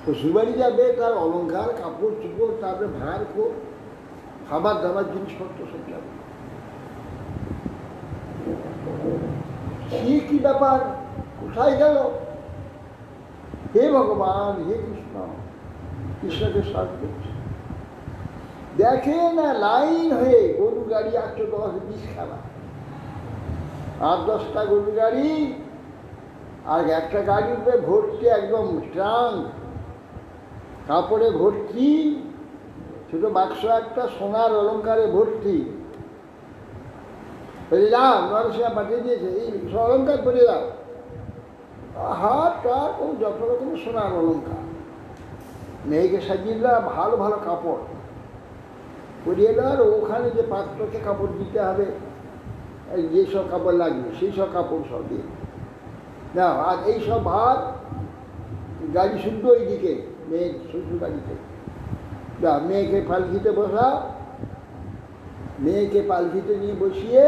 শ্বশুরবাড়ি যাবে, তার অলঙ্কার, কাপড় চোপড়, তারপরে ভার খাবার দাবার জিনিসপত্র সব যাবে। সে কি ব্যাপার, কোথায় গেল? হে ভগবান, হে কৃষ্ণ, কৃষ্ণকে সার্চ করছে। দেখে না লাইন হয়ে গরু গাড়ি 8-10-20 খানা, 8-10টা গরু গাড়ি, আর একটা গাড়িতে ভর্তি একদম ট্রাঙ্ক, কাপড়ে ভর্তি, ছোট বাক্স একটা, সোনার অলঙ্কারে ভর্তি। যাও, নরসিংহা পাঠিয়ে দিয়েছে, এই অলঙ্কার করে দাও। হাত টাক ও যত রকমের সোনার অলঙ্কার, মেয়েকে সাজিয়ে দাও, ভালো ভালো কাপড় পরিয়ে দাও। আর ওখানে যে পাত্রকে কাপড় দিতে হবে, যেসব কাপড় লাগবে সেই সব কাপড় সব দিয়ে না। আর এইসব ভাত গাড়ি শুদ্ধ ওইদিকে মেয়ের শ্বশুর বাড়িতে যা, মেয়েকে পালকিতে বসাও, মেয়েকে পালকিতে নিয়ে বসিয়ে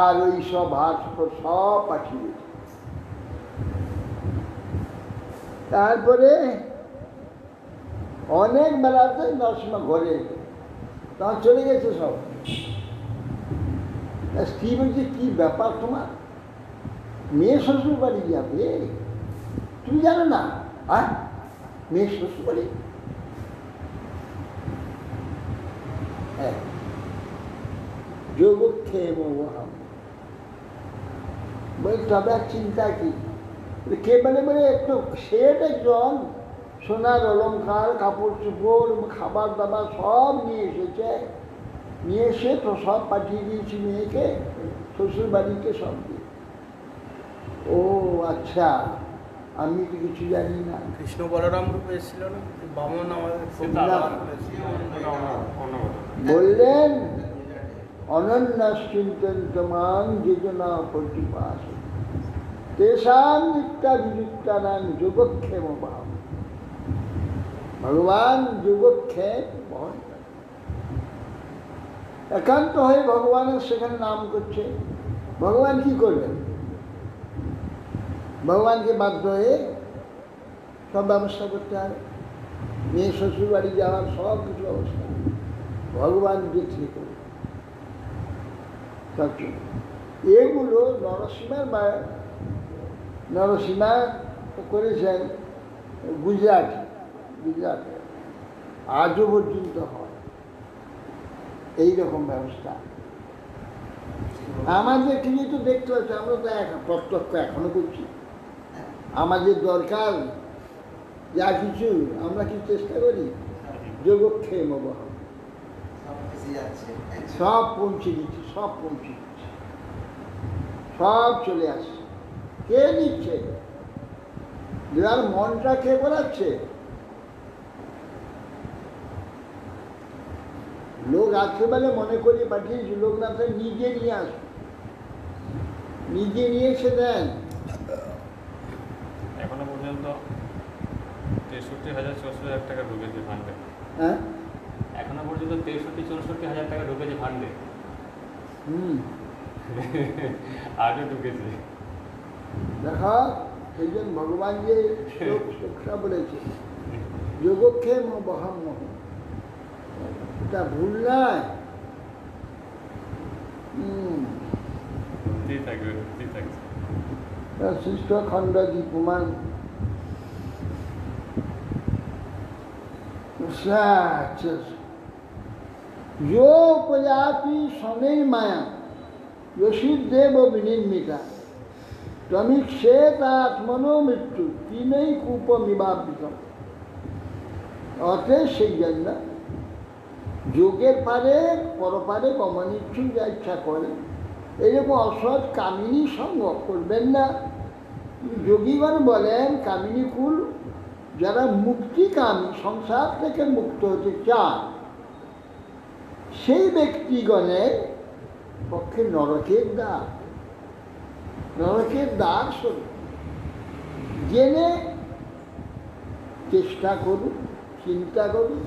আর ওই সব ভাত সব পাঠিয়ে দিয়েছে। তারপরে অনেক বেলাতে নরসিংহ ঘরে তখন চলে গেছে সব। স্ত্রী বলছে, কি ব্যাপার তোমার, মেয়ে শ্বশুর বাড়ি যাবে, তুমি জানো না? আর মেয়ে শ্বশুর বাড়ি, যোগক্ষেম ওহাম বলে, তবে আর চিন্তা কি? কে বলে বলে একটু সেট একজন সোনার অলঙ্কার, কাপড় চোপড়, খাবার দাবার সব নিয়ে এসেছে, নিয়ে এসে তো সব পাঠিয়ে দিয়েছি মেয়েকে শ্বশুর বাড়িতে সব দিয়ে। ও আচ্ছা, আমি তো কিছু জানি না। কৃষ্ণ বলরাম রূপে এসেছিল না, বামন আমাদের বললেন, অনন্যাশ্চিন্তমান যোজনা প্রতিপাস তেষাং নিত্যাভিযুক্তানাং যোগক্ষেম ভাব। ভগবান যোগক্ষেম বহন করে, একান্ত হয়ে ভগবানের সেখানে নাম করছে। ভগবান কি করবেন? ভগবানকে বাধ্য হয়ে সব ব্যবস্থা করতে হবে, মেয়ে শ্বশুর বাড়ি যাওয়ার সব কিছু ব্যবস্থা ভগবান দেখে করবে। এগুলো নরসিংহা করেছেন গুজরাটে আজও পর্যন্ত হয় এইরকম ব্যবস্থা। আমাদের ঠিকই তো দেখতে পাচ্ছি, আমরা তো প্রত্যক্ষ এখনো করছি। আমাদের দরকার যা কিছু আমরা কি চেষ্টা করি, যোগক্ষেম বহন, সব পৌঁছে দিচ্ছে, সব পৌঁছে দিচ্ছে, সব চলে আসছে। কে দিচ্ছে? যার মনটা কে করাচ্ছে? লোক আসছে বলে মনে করি পাঠিয়েছি, লোক না থাকে নিজে নিয়ে আসে, নিজে নিয়ে এসে দেন। এখনো পর্যন্ত 63,000-64,000 টাকা ঢুকেছে ফান্ডে। হ্যাঁ এখনো পর্যন্ত 63-64,000 টাকা ঢুকেছে ফান্ডে। আগে ঢুকেছে। দেখা সেই জন্য ভগবান যে শ্লোকটা বলেছে যোগক্ষেম বহাম মহ, এটা ভুল নয়। ঢুকতেই থাকবে, ঢুকতেই থাকছে। শিষ্ট খণ্ড দীপমান जो प्रजाति शनैः माया योषिदेव विनिर्मिता त्वमीक्षेतात्मनो मृत्यु तीनई कूपमिवावृतम। অতএব সেই জন্য যোগের পারে পরপারে গমনিচ্ছুক যা ইচ্ছা করে এরকম অসৎ কামিনী সঙ্গ করবেন না। যোগীগণ বলেন কামিনী কুল যারা মুক্তিকামী, সংসার থেকে মুক্ত হতে চান, সেই ব্যক্তিগণের পক্ষে নরকের দ্বার, নরকের দ্বার স্বরূপ। জেনে চেষ্টা করুন, চিন্তা করুন,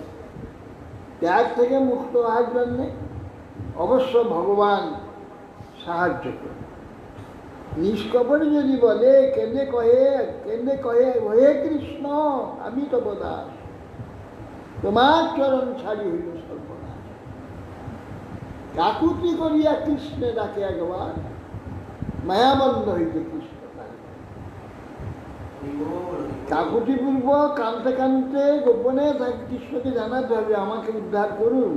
ত্যাগ থেকে মুক্ত হওয়ার জন্যে অবশ্য ভগবান সাহায্য করুন। নিষ্কপটে যদি বলে কেন্দ্রে কহে হে কৃষ্ণ আমি তব দাস, তোমার চরণ ছাড়ি হইল সর্বনাশ। কাকুতি করিয়া কৃষ্ণে ডাকে একবার, মায়াবন্ধ হইতে কৃষ্ণ কাকুতিপূর্বক কানতে কানতে গোপনে তাকে কৃষ্ণকে জানাতে হবে আমাকে উদ্ধার করুন,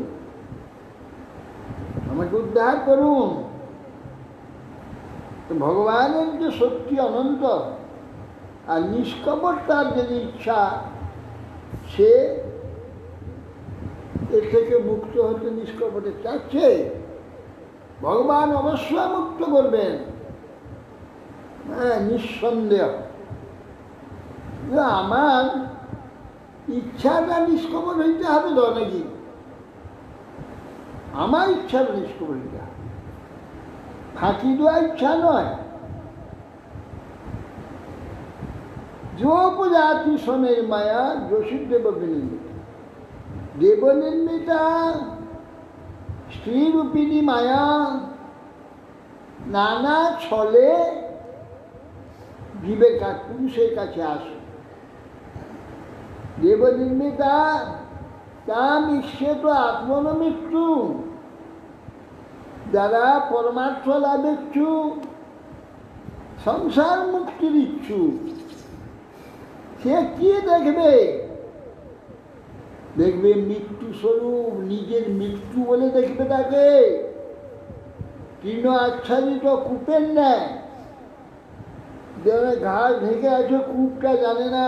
আমাকে উদ্ধার করুন। তো ভগবানের যে শক্তি অনন্ত, আর নিষ্কপট তার যদি ইচ্ছা, সে এর থেকে মুক্ত হতে নিষ্কপটে চাচ্ছে, ভগবান অবশ্যই মুক্ত করবেন, হ্যাঁ নিঃসন্দেহ। আমার ইচ্ছাটা নিষ্কপট হইতে হবে তো নাকি? আমার ইচ্ছাটা নিষ্কপট হইতে হবে, ফাঁকি দেওয়া ইচ্ছা নয়। যোপজাতি শনের মায়া যোষিদেব বিনির্মিতা, দেবনির্মিতা স্ত্রীরূপিণী মায়া নানা ছলে জীবের পুরুষের কাছে আসে। দেবনির্মিতা তাম ঈশ্বেত আত্মনমৃত্যু, যারা পরমার্থ লাভের ইচ্ছুক, সংসার মুক্তির ইচ্ছুক, সে কি দেখবে? দেখবে মৃত্যু স্বরূপ, নিজের মৃত্যু বলে দেখবে তাকে। তৃণ আচ্ছাদিত কূপের ন্যায়, যারা ঘাস ঢেকে আছে, কূপটা জানে না,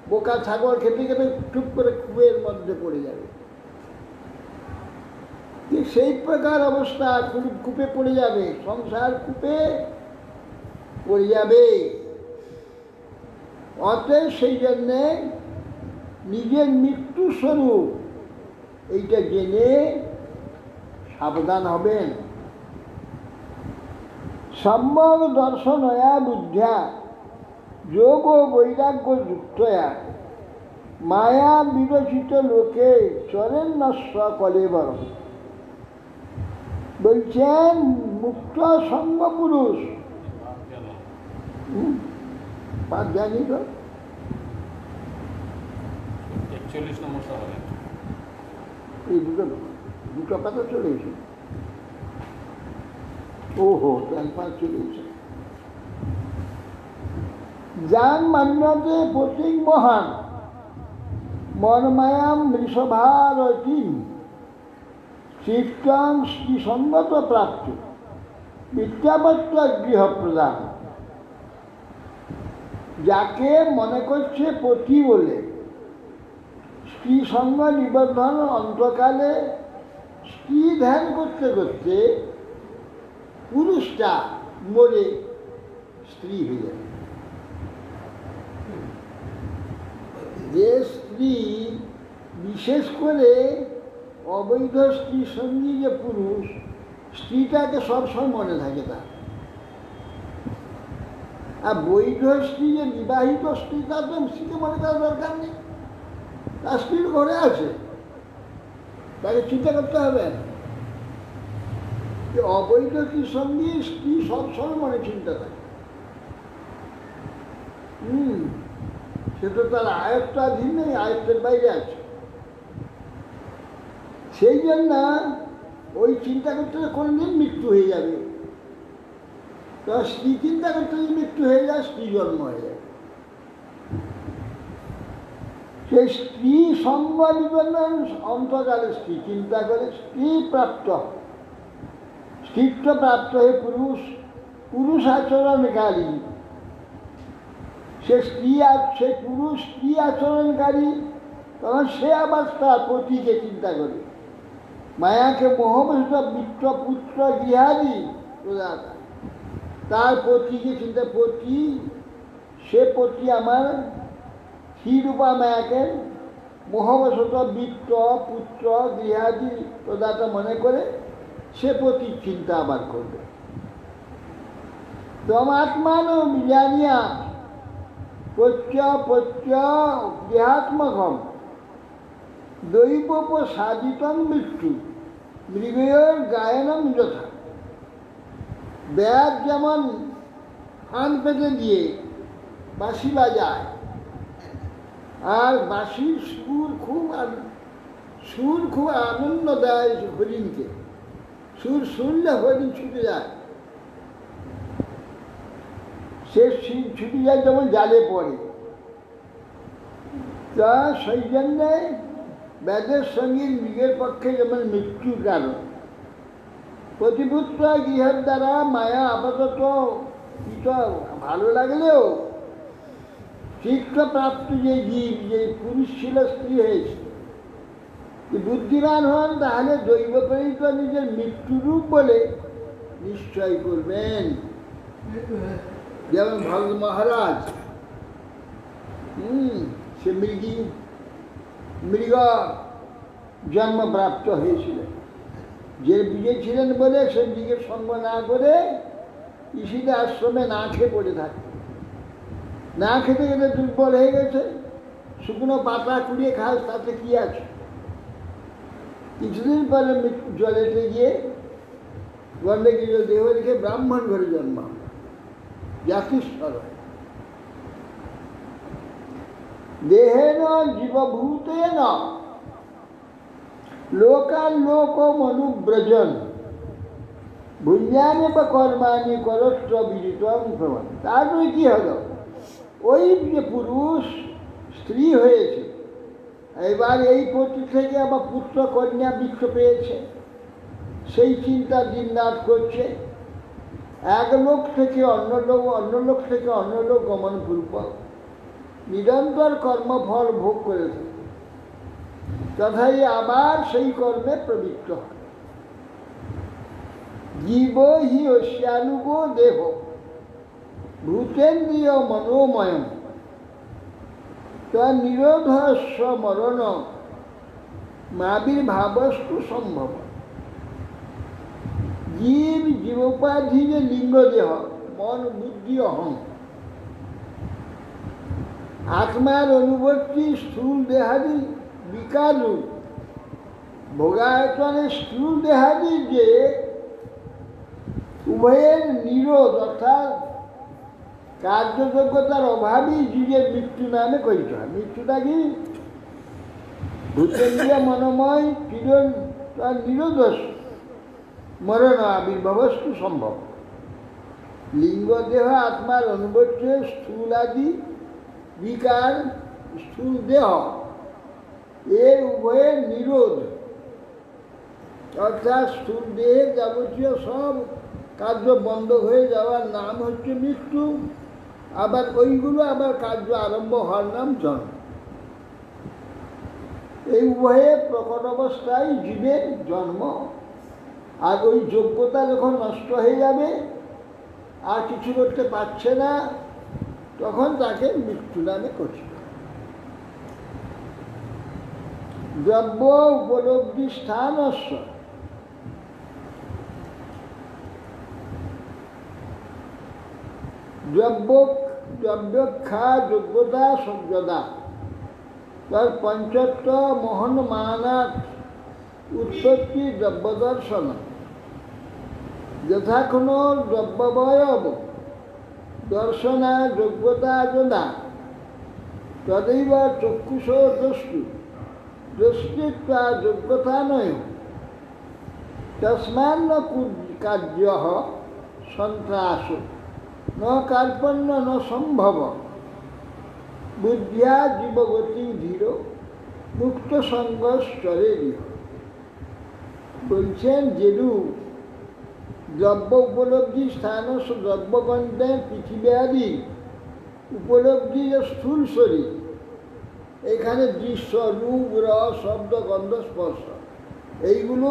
বোকা ছাগল খেতে খেতে চুপ করে কূপের মধ্যে পড়ে যাবে। সেই প্রকার অবস্থা, কূপে পড়ে যাবে, সংসার কূপে পড়ে যাবে। অতএব সেই জন্যে নিজের মৃত্যু স্বরূপ এইটা জেনে সাবধান হবেন। সম্যক দর্শনয়া বুদ্ধ্যা যোগ বৈরাগ্য যুক্তয়া মায়া বিরচিত লোকে চরেন্নস্ব কলেবর। বলছেন মুক্ত সঙ্গ পুরুষ, পাঁচ জানি তো 41 নম্বরটা হবে। এই দুটো পাতা চলে এসে, ওহো তার পাঁচ চলে এসে। যান মান্যতে প্রতীক মহান মনমায়াম বৃষভারতীম চিত্তাং শ্রীসঙ্গত প্রাপ্ত বিদ্যাপত্য গৃহ প্রদান। যাকে মনে করছে পতি বলে, স্ত্রী সঙ্গ নিবন্ধন অন্তকালে স্ত্রী ধ্যান করতে করতে পুরুষটা মরে স্ত্রী হয়ে যাবে। যে স্ত্রী, বিশেষ করে অবৈধ স্ত্রী সঙ্গী যে পুরুষ, স্ত্রীটাকে সবসময় মনে থাকে তার। আর বৈধ স্ত্রী যে বিবাহিত স্ত্রী তার তো স্ত্রীকে মনে করার দরকার নেই, তার স্ত্রীর ঘরে আছে, তাকে চিন্তা করতে হবে না। যে অবৈধ স্ত্রীর সঙ্গে স্ত্রী সবসময় মনে চিন্তা থাকে। সে তো তার আয়ত্তাধীন নেই, আয়ত্তের বাইরে আছে। সেই জন্য ওই চিন্তা করতে কোনদিন মৃত্যু হয়ে যাবে, তো স্ত্রী চিন্তা করতে যদি মৃত্যু হয়ে যায়, স্ত্রী জন্ম হয়ে যাবে। সেই স্ত্রী সঙ্গ নিবেদন অন্তকালে স্ত্রী চিন্তা করে স্ত্রী প্রাপ্ত, স্ত্রীত্ব প্রাপ্ত হয়ে পুরুষ আচরণকারী। সে স্ত্রী সেই পুরুষ স্ত্রী আচরণকারী, তখন সে আবার তার পতিকে চিন্তা করে। মায়াকে মোহবশত মিত্র পুত্র গৃহাদি প্রদাতা, তার পতিকে চিন্তা, পতি সে পতি আমার শ্রীরূপা মায়াকে মোহবশত মিত্র পুত্র গৃহাদি প্রদাতা মনে করে সে পতির চিন্তা আবার করবে। তমাত্মানো বিজানিয়া পত্য গৃহাত্মকম দৈবপ সাধিতম মৃত্যু মৃগের গায়নম যথা। ব্যাগ যেমন ফান পেতে দিয়ে বাঁশি বাজায়, আর বাঁশির সুর খুব আনন্দ দেয় হরিণকে, সুর শুনলে হরিণ ছুটে যায়। সে ছুটে যায় যেমন জালে পড়ে। তা সেই জন্যে ব্যাধের সঙ্গে মৃগের পক্ষে যেমন মৃত্যুর কারণ। প্রতিপুত্র গৃহের দ্বারা মায়া আপাতত কিছু ভালো লাগলেও চিত্তপ্রাপ্ত যে জীব, যে পুরুষ ছিল স্ত্রী হয়েছে, বুদ্ধিমান হন তাহলে দৈব প্রেরিত নিজের মৃত্যুরূপ বলে নিশ্চয় করবেন। যেমন ভরত মহারাজ, সে মৃগ জন্মপ্রাপ্ত হয়েছিলেন। যে বিজয় ছিলেন বলে সে মৃগের সঙ্গ না করে ঈশিতা আশ্রমে না খেয়ে পড়ে থাকে। না খেতে গেলে দুর্বল হয়ে গেছে, শুকনো পাতা কুড়িয়ে খাস, তাতে কি আছে। কিছুদিন পরে জলেতে গিয়ে গণ্ডগীর দেহ রেখে ব্রাহ্মণ ঘরে জন্ম, জাতিস্বর। দেহেন জীবভূতেন লোকালোক মনুব্রজন ভুঞ্জানে বা কর্মানি করস্ব বিদিতম প্রমাণ। তারপরে কি হলো, ওই যে পুরুষ স্ত্রী হয়েছে, এবার এই পতি থেকে আবার পুত্র কন্যা বৃক্ষ পেয়েছে, সেই চিন্তা দিন রাত করছে। এক লোক থেকে অন্য লোক, অন্য লোক থেকে অন্য লোক গমন পূর্বক নিরন্তর কর্মফল ভোগ করেছে, তথাই আবার সেই কর্মে প্রবৃত্ত হয়। জীব হি অশ্যানুগ দেহ ভূতেন্দ্রিয় মনোময় নিরোধস্ব মরণ মাবির্ভাবস্তু সম্ভব। জীব জীবোপাধি যে লিঙ্গ দেহ, মন বুদ্ধি অহং, আত্মার অনুবর্তী স্থূল দেহাদি বিকার রূপ ভোগায়তনে স্থূল দেহাদি যে উভয়ের নিরোধ অর্থাৎ কার্যযোগ্যতার অভাবই জীবের মৃত্যু নামে করিত হয়। মৃত্যুটা কি ভূতেন্দ্রিয় মনোময় কিরণ তার নিরোধ মরণ আবির্ভাবস্তু সম্ভব। লিঙ্গ দেহ আত্মার অনুবর্তী স্থূল আদি বিকার স্থূল দেহ এর উভয়ের নিরোধ অর্থাৎ স্থূল দেহের যাবতীয় সব কার্য বন্ধ হয়ে যাওয়ার নাম হচ্ছে মৃত্যু, আবার ওইগুলো আবার কার্য আরম্ভ হওয়ার নাম জন্ম। এই উভয়ে প্রকট অবস্থায় জীবের জন্ম, আর ওই যোগ্যতা যখন নষ্ট হয়ে যাবে আর কিছু করতে পারছে না, তখন তাকে মৃত্যু নামে কঠিন। দ্রব্য উপলব্ধি স্থানস্য দ্রব্যক্ষা যোগ্যতা সভ্যতা তার পঞ্চত্ব মোহন মানাত উৎপত্তি দ্রব্যদর্শন যথাক্ষণ দ্রব্যবয়ব দর্শনা যোগ্যতা যোনা তदैব চক্ষুষ দ্রষ্টু দৃষ্টিত্বা যোগ্যতা নয় তস্মান্ন কার্য সন্ত্রাস ন কার্পণ্য ন সম্ভব বুদ্ধিয়া জীবগতি ধীর মুক্ত সঙ্গস্তরে দৃঢ়। বলছেন যেরূপ দ্রব্য উপলব্ধি স্থান দ্রব্যগন্ধের পৃথিবী আদি উপলব্ধি স্থূল শরীর, এখানে দৃশ্য রূপ রস শব্দ গন্ধ স্পর্শ এইগুলো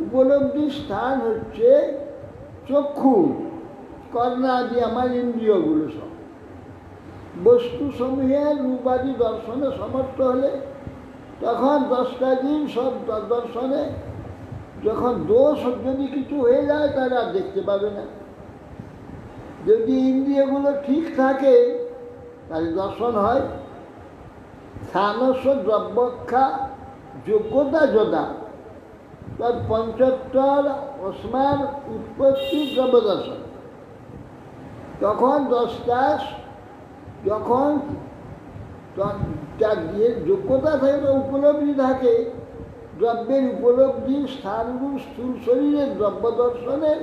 উপলব্ধির স্থান হচ্ছে চক্ষু কর্ণাদি আমার ইন্দ্রিয়গুলো সব। বস্তু সমূহের রূপাদি দর্শনে সমর্থ হলে তখন দশটাদিন সব দর্শনে যখন দোষ যদি কিছু হয়ে যায় তাহলে আর দেখতে পাবে না। যদি ইন্দ্রিয়গুলো ঠিক থাকে তাহলে দর্শন হয়। স্থানস্য দ্রব্যক্ষা যোগ্যতা যোদা তার পঞ্চত্তর অস্মার উৎপত্তি দ্রব্যদর্শন। তখন যখন যার যে যোগ্যতা থাকে উপলব্ধি থাকে, দ্রব্যের উপলব্ধি স্থানরূপ স্থূল শরীরের দ্রব্য দর্শনের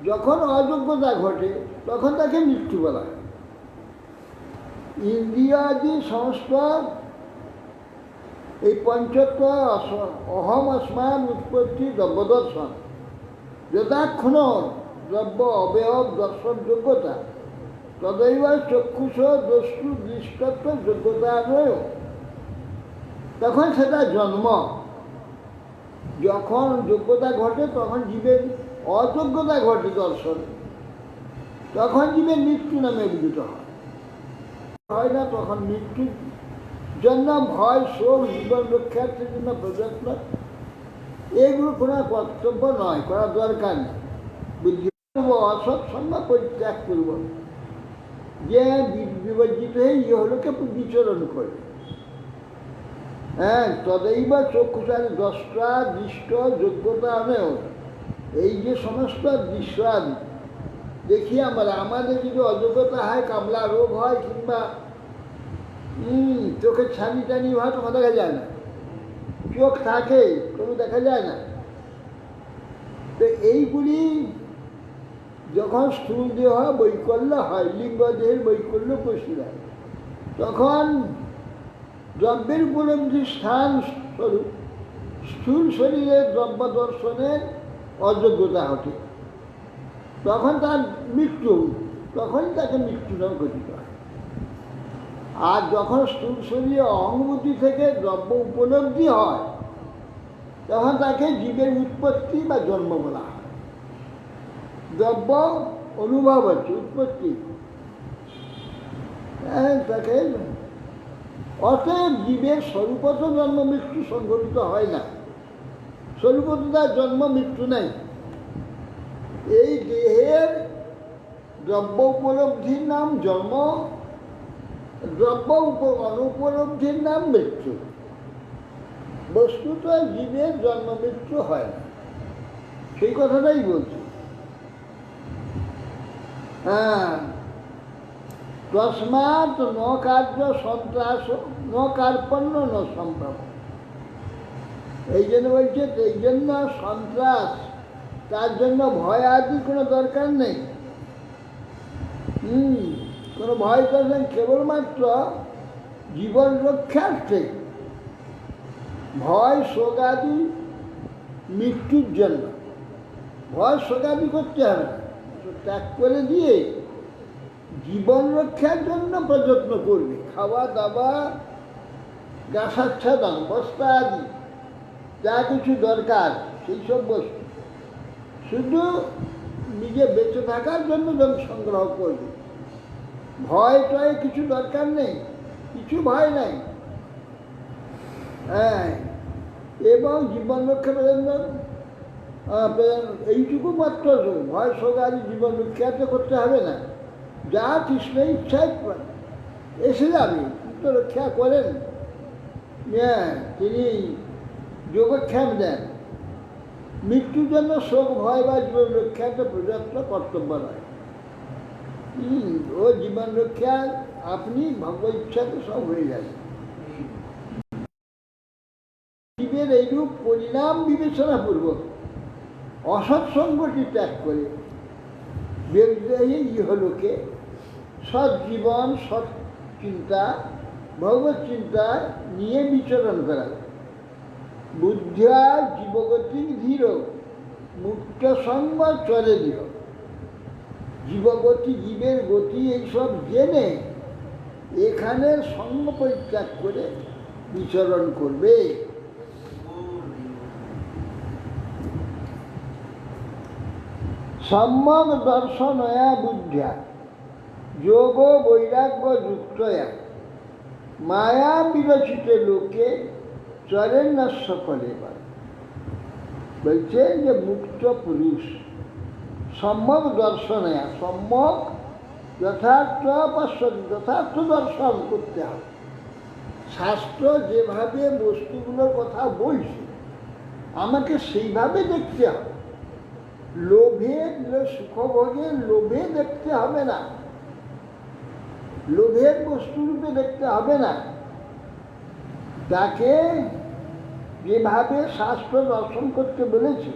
যখন অযোগ্যতা ঘটে তখন তাকে মৃত্যু বলা হয়। ইন্দ্রিয়াদি সমস্ত এই পঞ্চত্ব অহম অস্মান উৎপত্তি দ্রব্যদর্শন যথাক্ষণ দ্রব্য অবয়ব দর্শন যোগ্যতা তদৈব চক্ষুষ দ্রষ্টু দৃষ্টত্ব যোগ্যতা নয়। তখন সেটা জন্ম। যখন যোগ্যতা ঘটে তখন জীবের অযোগ্যতা ঘটে দর্শন, তখন জীবের মৃত্যু নামে অভিহিত হয় না। তখন মৃত্যুর জন্য ভয় শোক জীবন রক্ষার্থের জন্য প্রযত্ন এগুলো কোনো কর্তব্য নয়, করা দরকার নেই। বুদ্ধি অসৎ সঙ্গ পরিত্যাগ করব, যে বিবর্জিত হয়ে ইহলোকে বিচরণ করবে। হ্যাঁ, তদৈব চক্ষুষারে দশটা দৃষ্ট যোগ্যতা আনেও এই যে সমস্ত দৃশ্য দেখি আমাদের যদি অযোগ্যতা হয়, কামলা রোগ হয় কিংবা চোখের ছানি টানি হয় তখন দেখা যায় না, চোখ থাকে তবু দেখা যায় না। তো এইগুলি যখন স্থূল দেহ বৈকল্য হয়, লিঙ্গ দেহের বৈকল্য প্রসিরা, তখন দ্রব্যের উপলব্ধি স্থান স্বরূপ স্থূল শরীরের দ্রব্য দর্শনের অযোগ্যতা ঘটে, তখন তার মৃত্যু, তখনই তাকে মৃত্যু নাম ঘটিত হয়। আর যখন স্থূল শরীরে অহংবুদ্ধি থেকে দ্রব্য উপলব্ধি হয় তখন তাকে জীবের উৎপত্তি বা জন্ম বলা হয়। দ্রব্য অনুভব হচ্ছে উৎপত্তি, তাকে অতএব জীবের স্বরূপত জন্ম মৃত্যু সংঘটিত হয় না। স্বরূপত তার জন্ম মৃত্যু নেই। এই দেহের দ্রব্য উপলব্ধির নাম জন্ম, দ্রব্য অনুপলব্ধির নাম মৃত্যু। বস্তুত জীবের জন্ম মৃত্যু হয় না, সেই কথাটাই বলছি। হ্যাঁ, তস্মাৎ ন কার্য সন্ত্রাস ন কার্পণ্য ন সম্ভব। এই জন্য বলছে, এই জন্য সন্ত্রাস, তার জন্য ভয় আদি কোনো দরকার নেই। কোনো ভয় করবেন কেবলমাত্র জীবন রক্ষার্থে। ভয় শোকাদি মৃত্যুর জন্য, ভয় শোকাদি করতে হবে, ত্যাগ করে দিয়ে জীবন রক্ষার জন্য প্রযত্ন করবে। খাওয়া দাওয়া, গাছাচ্ছাদন, বস্তা আদি যা কিছু দরকার সেই সব বস্তু শুধু নিজে বেঁচে থাকার জন্য জমি সংগ্রহ করবে। ভয় টয় কিছু দরকার নেই, কিছু ভয় নাই। হ্যাঁ, এবং জীবন রক্ষা পর্যন্ত এইটুকু মাত্র ভয় সগারি জীবন রক্ষাতে করতে হবে না, যা কৃষ্ণ ইচ্ছায় এসে যাবে, তো রক্ষা করেন। হ্যাঁ, তিনি যোগক্ষেম দেন। মৃত্যুর জন্য শোক ভয় বা জীবন রক্ষাতে প্রযত্ন কর্তব্য নয়। ও জীবন রক্ষা আপনি ভগবত ইচ্ছাতে সব হয়ে যাবে। জীবের এইরূপ পরিণাম বিবেচনাপূর্বক অসৎসঙ্গটি ত্যাগ করে ব্যবসায়ী ইহলোকে সৎ জীবন, সৎ চিন্তা, ভগবত চিন্তা নিয়ে বিচরণ করা। বুদ্ধিয়া জীবগতি ধীর মুক্ত সঙ্গ চলে দিল। জীবগতি, জীবের গতি এইসব জেনে এখানে সঙ্গ পরিত্যাগ করে বিচরণ করবে। সম্যক দর্শনয়া বুদ্ধিয়া যোগ বৈরাগ্য যুক্তয়া মায়া বিরচিত লোকে চরেণ্যস্য ফলেবার। বলছে যে মুক্ত পুরুষ সম্যক দর্শনয়া, সম্যক যথার্থ পশ্যতি, যথার্থ দর্শন করতে হবে। শাস্ত্র যেভাবে বস্তুগুলোর কথা বলছে আমাকে সেইভাবে দেখতে হবে। লোভে, সুখভোগের লোভে দেখতে হবে না, লোভের বস্তুরূপে দেখতে হবে না। তাকে যেভাবে শাস্ত্র দর্শন করতে বলেছে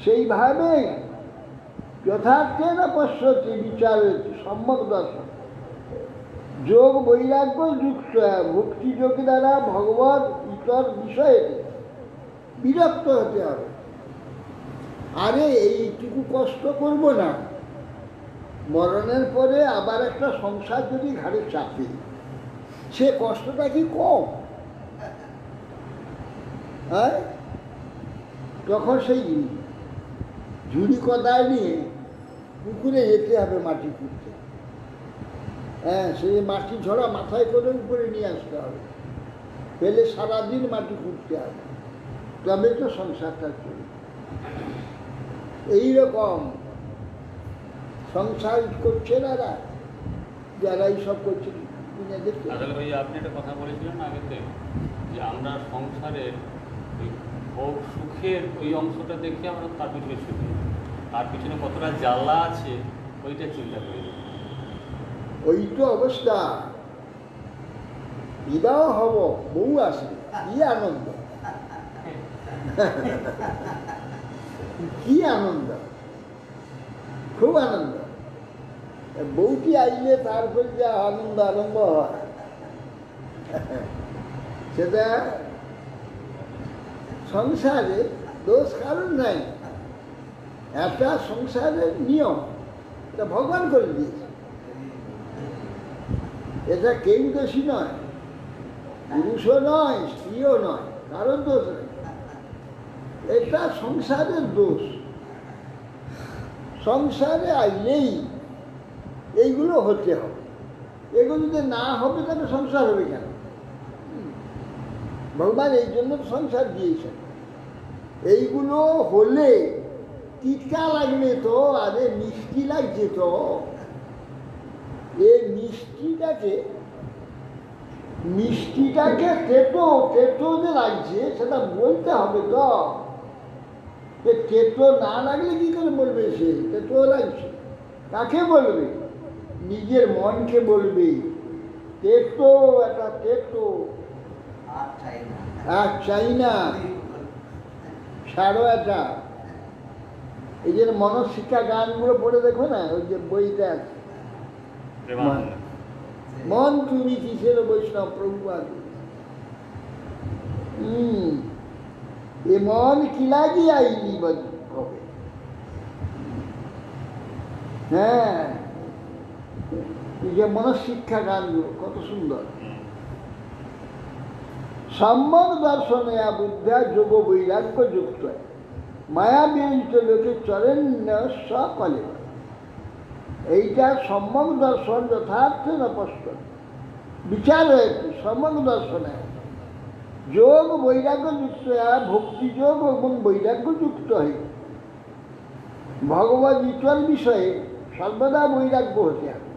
সেইভাবে যথার্থেন পশ্যতি বিচার হয়েছে সম্যক দর্শন। যোগ বৈরাগ্য যুক্ত, ভক্তিযোগ দ্বারা ভগবত ইতর বিষয়ে বিরক্ত হতে হবে। আরে এইটুকু কষ্ট করব না, মরণের পরে আবার একটা সংসার যদি ঘাড়ে চাপে সে কষ্টটা কি কম? হ্যাঁ, তখন সেই ঝুড়ি কোদাল নিয়ে পুকুরে যেতে হবে মাটি খুঁড়তে। হ্যাঁ, সেই মাটি ঝরা মাথায় করে উপরে নিয়ে আসতে হবে, পেলে সারাদিন মাটি খুঁড়তে হবে, তবে তো সংসারটা চলবে। এইরকম সংসার করছে যারা এইসব করছে। আসলে ভাই আপনি একটা কথা বলেছিলেন আগেতে যে আমরা সংসারের ওই ভোগ সুখের ওই অংশটা দেখে আমরা তার পিছনে ছুটি, তার পিছনে কতটা জ্বালা আছে ওইটা চিন্তা করি। ওই তো অবস্থা। বিবাহ হব, বউ আসবে, কি আনন্দ, কি আনন্দ, খুব আনন্দ। বউটি আইলে তারপর যা আনন্দ আরম্ভ হয় সেটা সংসারে দোষ কারণ নাই। একটা সংসারের নিয়ম, এটা ভগবান করে দিয়েছে। এটা কেউ দোষী নয়, পুরুষও নয়, স্ত্রীও নয়, কারণ দোষ নেই। এটা সংসারের দোষ। সংসারে আইলেই এইগুলো হতে হবে। এগুলো যদি না হবে তাহলে সংসার হবে কেন? ভগবান এই জন্য সংসার দিয়েছেন। এইগুলো হলে তিতা লাগবে তো, আরে মিষ্টি লাগছে তো। এই মিষ্টিটাকে তেতো তেতো যে লাগছে সেটা বলতে হবে তো। তেতো না লাগলে কি করে বলবে সে তেতো লাগছে? কাকে বলবে? নিজের মনকে বলবে তেতো, একটা তেতো আর চাই না, ছাড়ো এটা। এই যে মনশিক্ষা গানগুলো পড়ে দেখো না, ওই যে বইটা আছে, মন তুমি কিসের বৈষ্ণব প্রভুপাদ। এ মন কি লাগি আইলি হবে। হ্যাঁ, এই যে মনশিক্ষা গানগুলো কত সুন্দর। সম্যক দর্শনে বুদ্ধা যোগ বৈরাগ্য যুক্ত মায়া বিরঞ্চিত লোকে চরেণ্য সকলে। এইটা সম্যক দর্শন যথার্থ নপস্ত বিচার হয়েছে। সম্যক দর্শনে যোগ বৈরাগ্য যুক্ত, ভক্তিযোগ এবং বৈরাগ্য যুক্ত হয়ে ভগবত ঈশ্বর বিষয়ে সর্বদা বৈরাগ্য হতে হবে।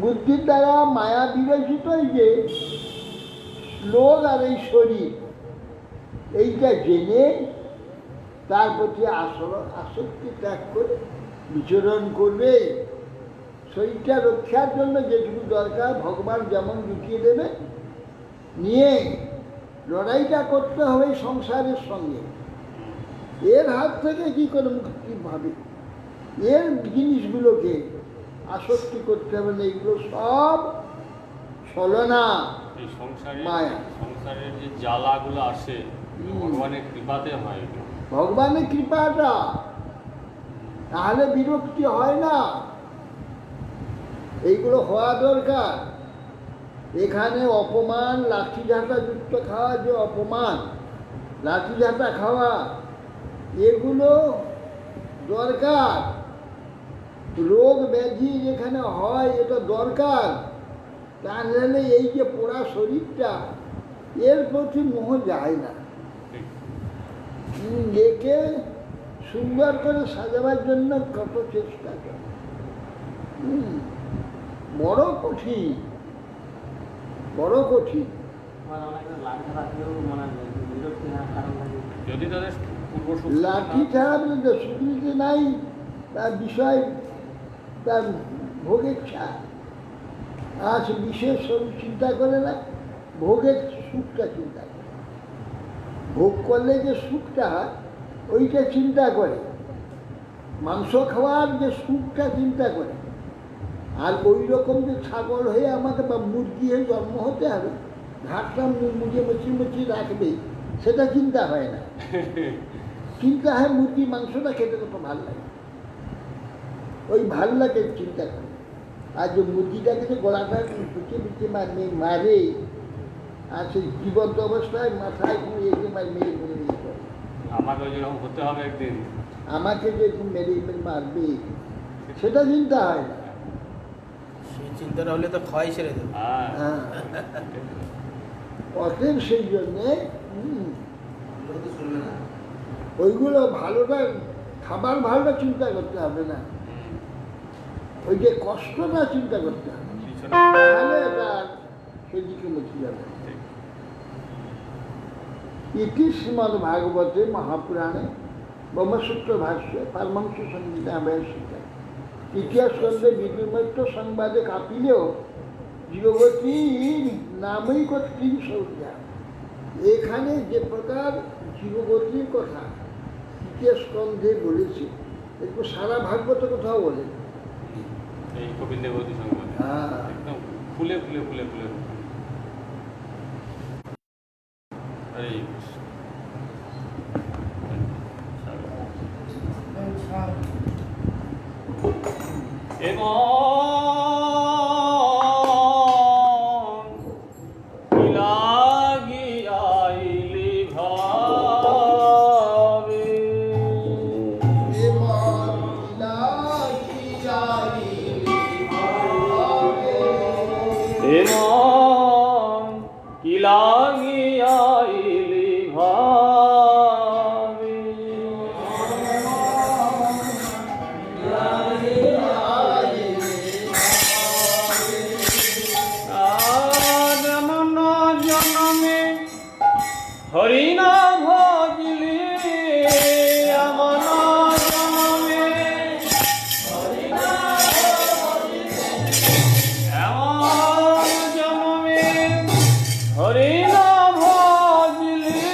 বুদ্ধির দ্বারা মায়া বিরচিত এই যে লোক আর এই শরীর, এইটা জেনে তার প্রতি আসক্তি ত্যাগ করে বিচরণ করবে। শরীরটা রক্ষার জন্য যেটুকু দরকার ভগবান যেমন ঢুকিয়ে দেবে, নিয়ে লড়াইটা করতে হবে সংসারের সঙ্গে। এর হাত থেকে কি করে মুক্তি পাবে? এর জিনিসগুলোকে আসক্তি করতে হবে না, এগুলো সব ছলনা, এই মায়া। সংসারের যে জ্বালাগুলো আসে ভগবানের কৃপাতে হয়। ভগবানের কৃপাটা, তাহলে বিরক্তি হয় না। এইগুলো হওয়া দরকার। এখানে অপমান, লাঠিঝাঁটা যুক্ত খাওয়া, যে অপমান লাঠিঝাঁটা খাওয়া, এগুলো দরকার। রোগ ব্যাধি যেখানে হয় এটা দরকার। তাহলে এই যে পোড়া শরীরটা, এর প্রতি মোহ যায় না। একে সুন্দর করে সাজাবার জন্য কত চেষ্টা করে, বড় কঠিন, বড় কঠিন। যদি তাদের লাঠি ছাড়া সুবিধে নাই, তার বিষয় তার ভোগের ছাড়। আর সে বিশেষ চিন্তা করে না, ভোগের সুখটা চিন্তা করে। ভোগ করলে যে সুখটা হয় ওইটা চিন্তা করে, মাংস খাওয়ার যে সুখটা চিন্তা করে। আর ওই রকম যে ছাগল হয়ে আমাকে বা মুরগি হয়ে জন্ম হতে হবে, ঘাটটা মুড়িয়ে মুচি রাখবে, সেটা চিন্তা হয় না। চিন্তা হয় মুরগি মাংসটা খেতে কত ভালো লাগে, ওই ভাল লাগে চিন্তা করে। আর যে মুরগিটাকে যে গলাটা পিছিয়ে মারে, আর সেই জীবন্ত অবস্থায় মাথায় মেরে মেরে করে, আমাকে যেরকম হতে হবে একদিন, আমাকে যে মেরে মারবে, সেটা চিন্তা হয় না। সেই চিন্তাটা হলে তো খাওয়াই ছেড়ে দেবে। হ্যাঁ, অতএব সেই জন্যে ওইগুলো ভালোটা, খাবার ভালোটা চিন্তা করতে হবে না, ওই যে কষ্টটা চিন্তা করতে হবে, তাহলে তার সেদিকে মুছে যাবে। ইতি শ্রীমদ্ ভাগবতে মহাপুরাণে ব্রহ্মসূত্র ভাষ্য পারমাংশ সংহিতা ব্যবস্থা ইতিহাস গ্রন্থে বিদুর্মৈত্র সংবাদে কাঁপিলেও জীবগতির নামই কর্তৃক সৌর্যা। এখানে যে প্রকার জীবগতির কথা ইতিহাস গ্রন্থে বলেছে, একটু সারা ভাগবত কোথাও বলে এই কপিল দেবতী সংবাদ একদম ফুলে ফুলে ফুলে ফুলে। হরিনা ভজলি আমন জনমে, এমন জনমে হরিনা ভজলি,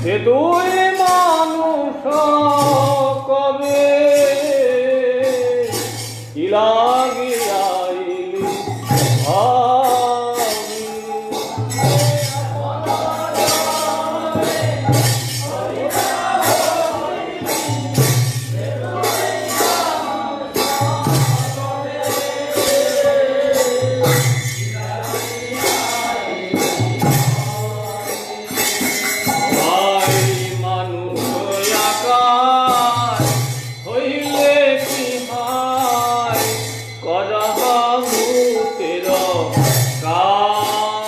সে তুই মানুষ কবে ইলাগি আইলি ভাবি। ভাই মানুষ আকার হইলে কি হয়, করহু তের কাজ।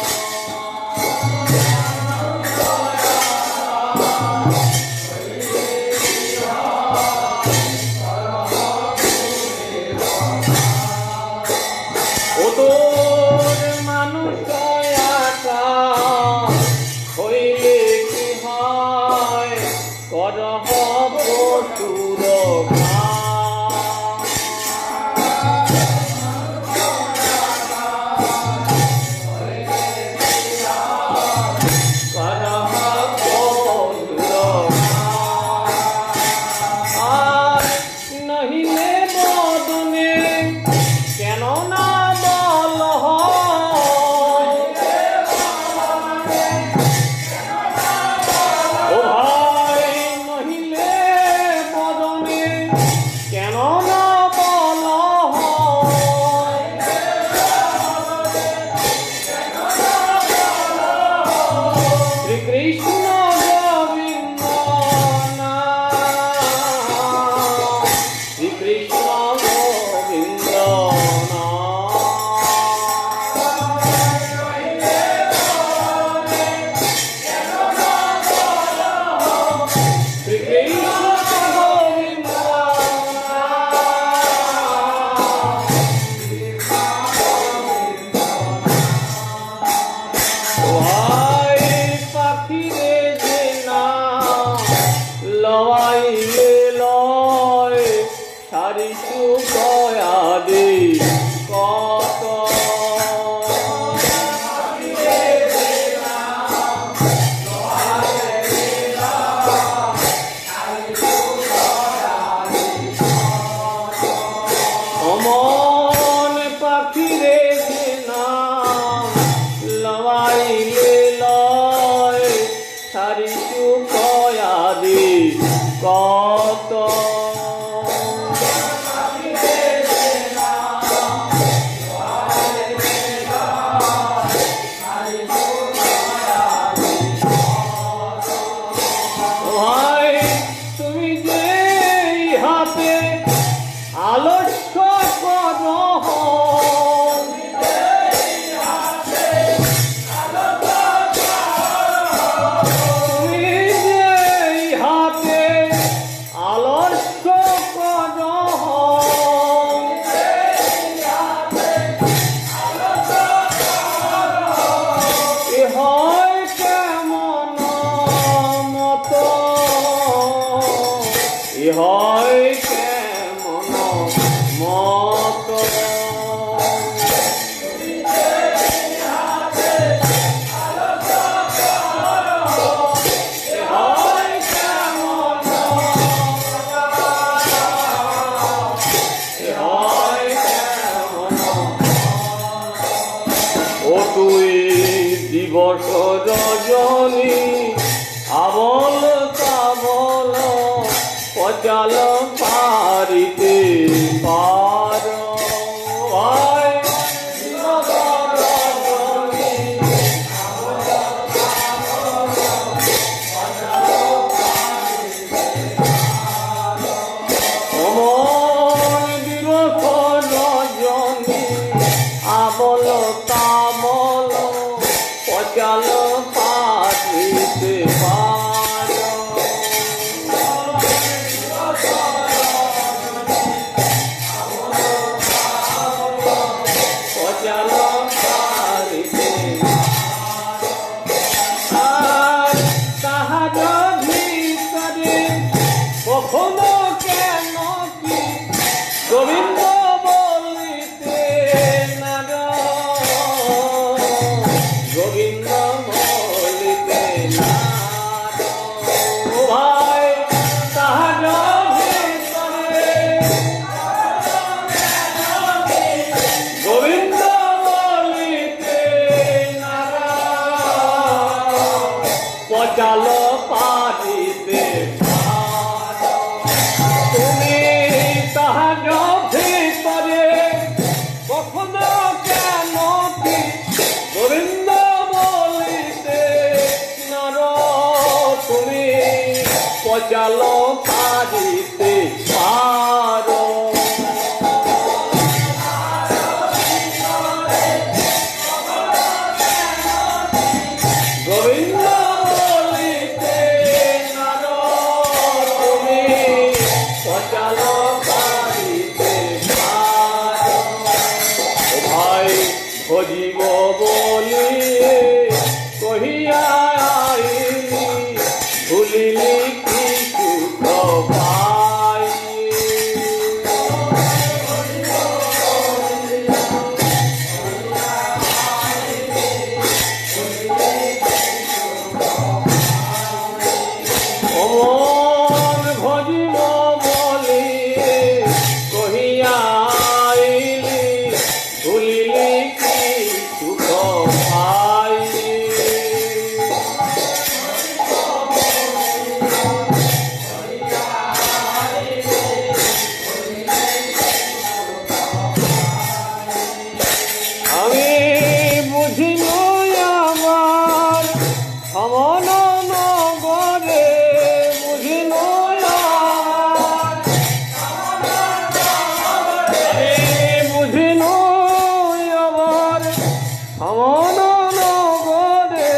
হয় কেমন মত তুই দিবস রজনী আবল তাবল পচাল পারিতে পার অমর দিবস রজনী আবল তাবল পচাল পারিতে পার পচাল পারিতে আর তাহার ভিতরে কখনো কেন কি গোবিন্দ বলিতে না গোবিন্দ বলিতে না ভাই তাহার ভিতরে গোবিন্দ বলিতে না পচাল পারিতে তুমি তাহার ভিতরে কখনো কেন কি গোবিন্দ বলিতে নর তুমি পচাল পারিতে পারো গোবিন্দ বলিতে নর তুমি পচাল পারিতে পারো ভাই ভজিব বলি কহিয়া আইলি ভুলিলি কি সুখ পাই অমর ভজিব বলি কহিয়া আইলি ভুলিলি কি সুখ পাই আমি বুঝিল আমার সমন নগরে বুঝিল বুঝিল আমার সমন নগরে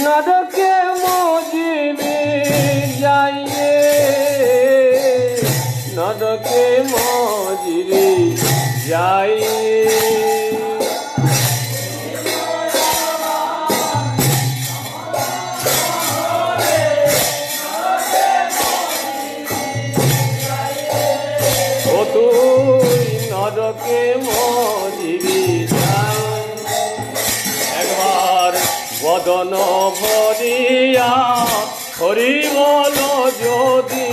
নরকে মজিবি যাইয়ে নরকে মজিবি যাইয়ে ও তুই নরকে মজিবি যাই একবার বদন ভরিয়া হরি বল যদি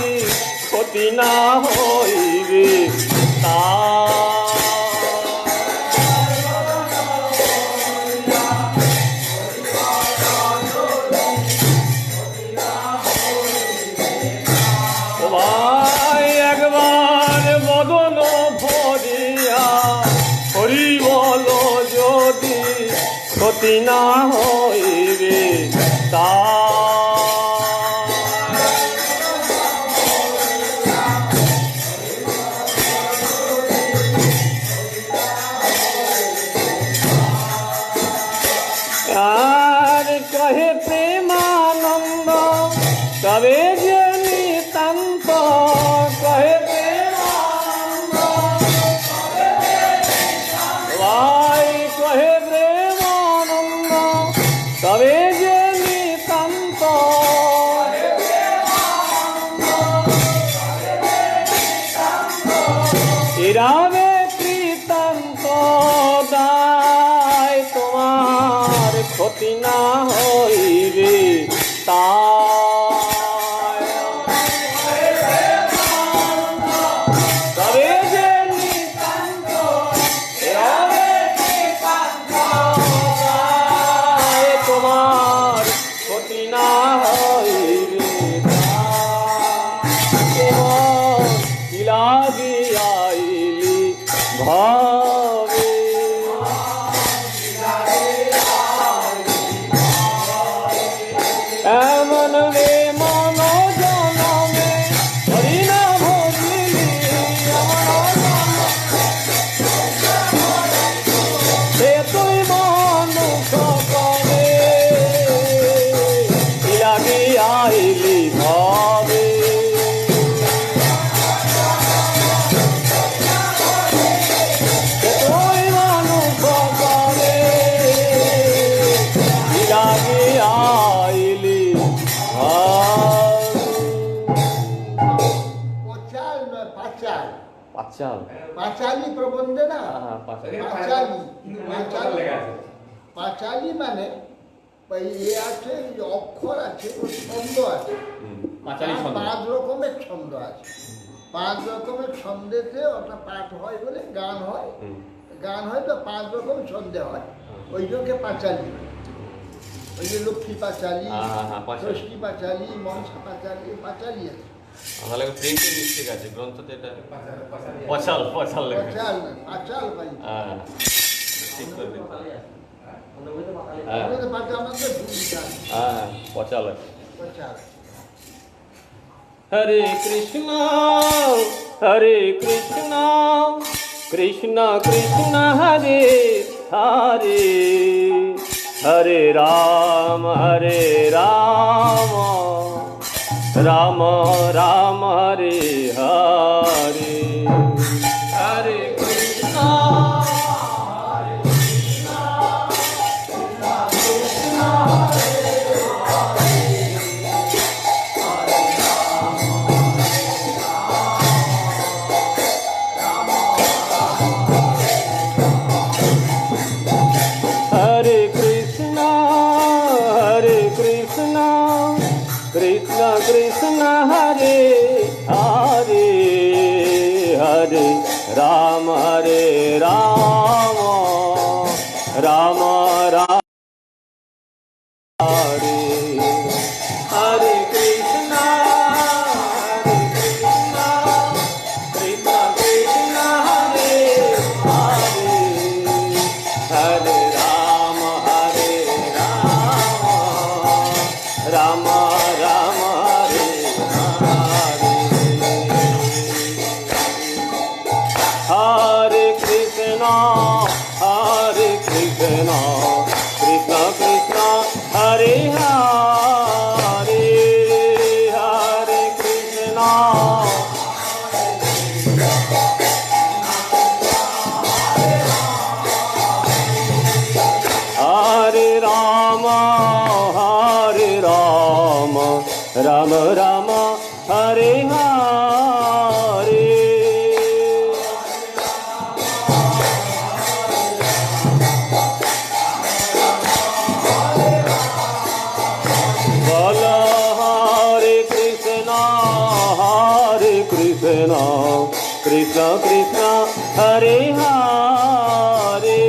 ক্ষতি না হইবে তা ও ভাই একবার বদন ভরিয়া হরি বল যদি ক্ষতি না হইবে তা আর কহে প্রেমানন্দ তবে যে নিতান্ত কহে প্রেমানন্দ ভাই কহে প্রেমানন্দ তবে রামে কৃতান্ত দায় তোমার ক্ষতি না হইবে তাই তবে যে নিতান্ত রামে কৃতান্ত দায় তোমার ক্ষতি না হইবে তাই লাগিয়াইলি ভাবে এমন রে মন জনমে হরি না ভজিলি সে তুই মানুষ কবে লাগিয়াইলি ভাবে পচাল নয়, পাঁচাল। পাঁচাল পাঁচালি প্রবন্ধে না, পাঁচালি পাঁচালি মানে ওই আছে, অক্ষর আছে, ছন্দ আছে, পাঁচালি ছন্দ। 5 রকমের ছন্দ আছে। 5 রকমের ছন্দেতে ওটা পাঠ হয় বলে গান হয়। গান হয় তো 5 রকম ছন্দে হয়, ওই জন্যকে পাঁচালি। ওই যে লক্ষ্মী পাঁচালি, ষষ্ঠী পাঁচালি, মনসা পাঁচালি, পাঁচালি আছে। তাহলে প্রিন্টে মিস্টেক আছে, গ্রন্থতে এটা পচাল পচাল লেখা পাঁচাল না, পাঁচাল ভাই। হ্যাঁ ঠিক করে দিতে আমাদের পাঁচাল আমাদের ভূমিকা আছে, হ্যাঁ পচাল আছে। পাঁচাল। হরে কৃষ্ণ হরে কৃষ্ণ কৃষ্ণ কৃষ্ণ হরে হরে হরে রাম রাম রাম হরে হরে হরে কৃষ্ণ हरे कृष्णा कृष्ण कृष्ण हरे हरे हरे राम राम राम हरे हरे कृष्णा कृष्ण कृष्ण हरे हरे हरे राम राम राम हरे हरे हरे कृष्णा कृष्ण कृष्ण हरे हरे हरे कृष्णा हरे राम राम राम हरे हरे बोल हरे कृष्ण कृष्ण कृष्ण हरे हरे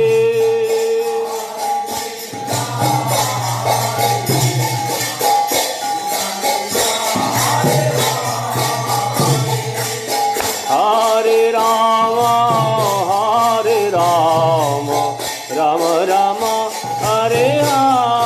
हरे राम राम राम हरे हरे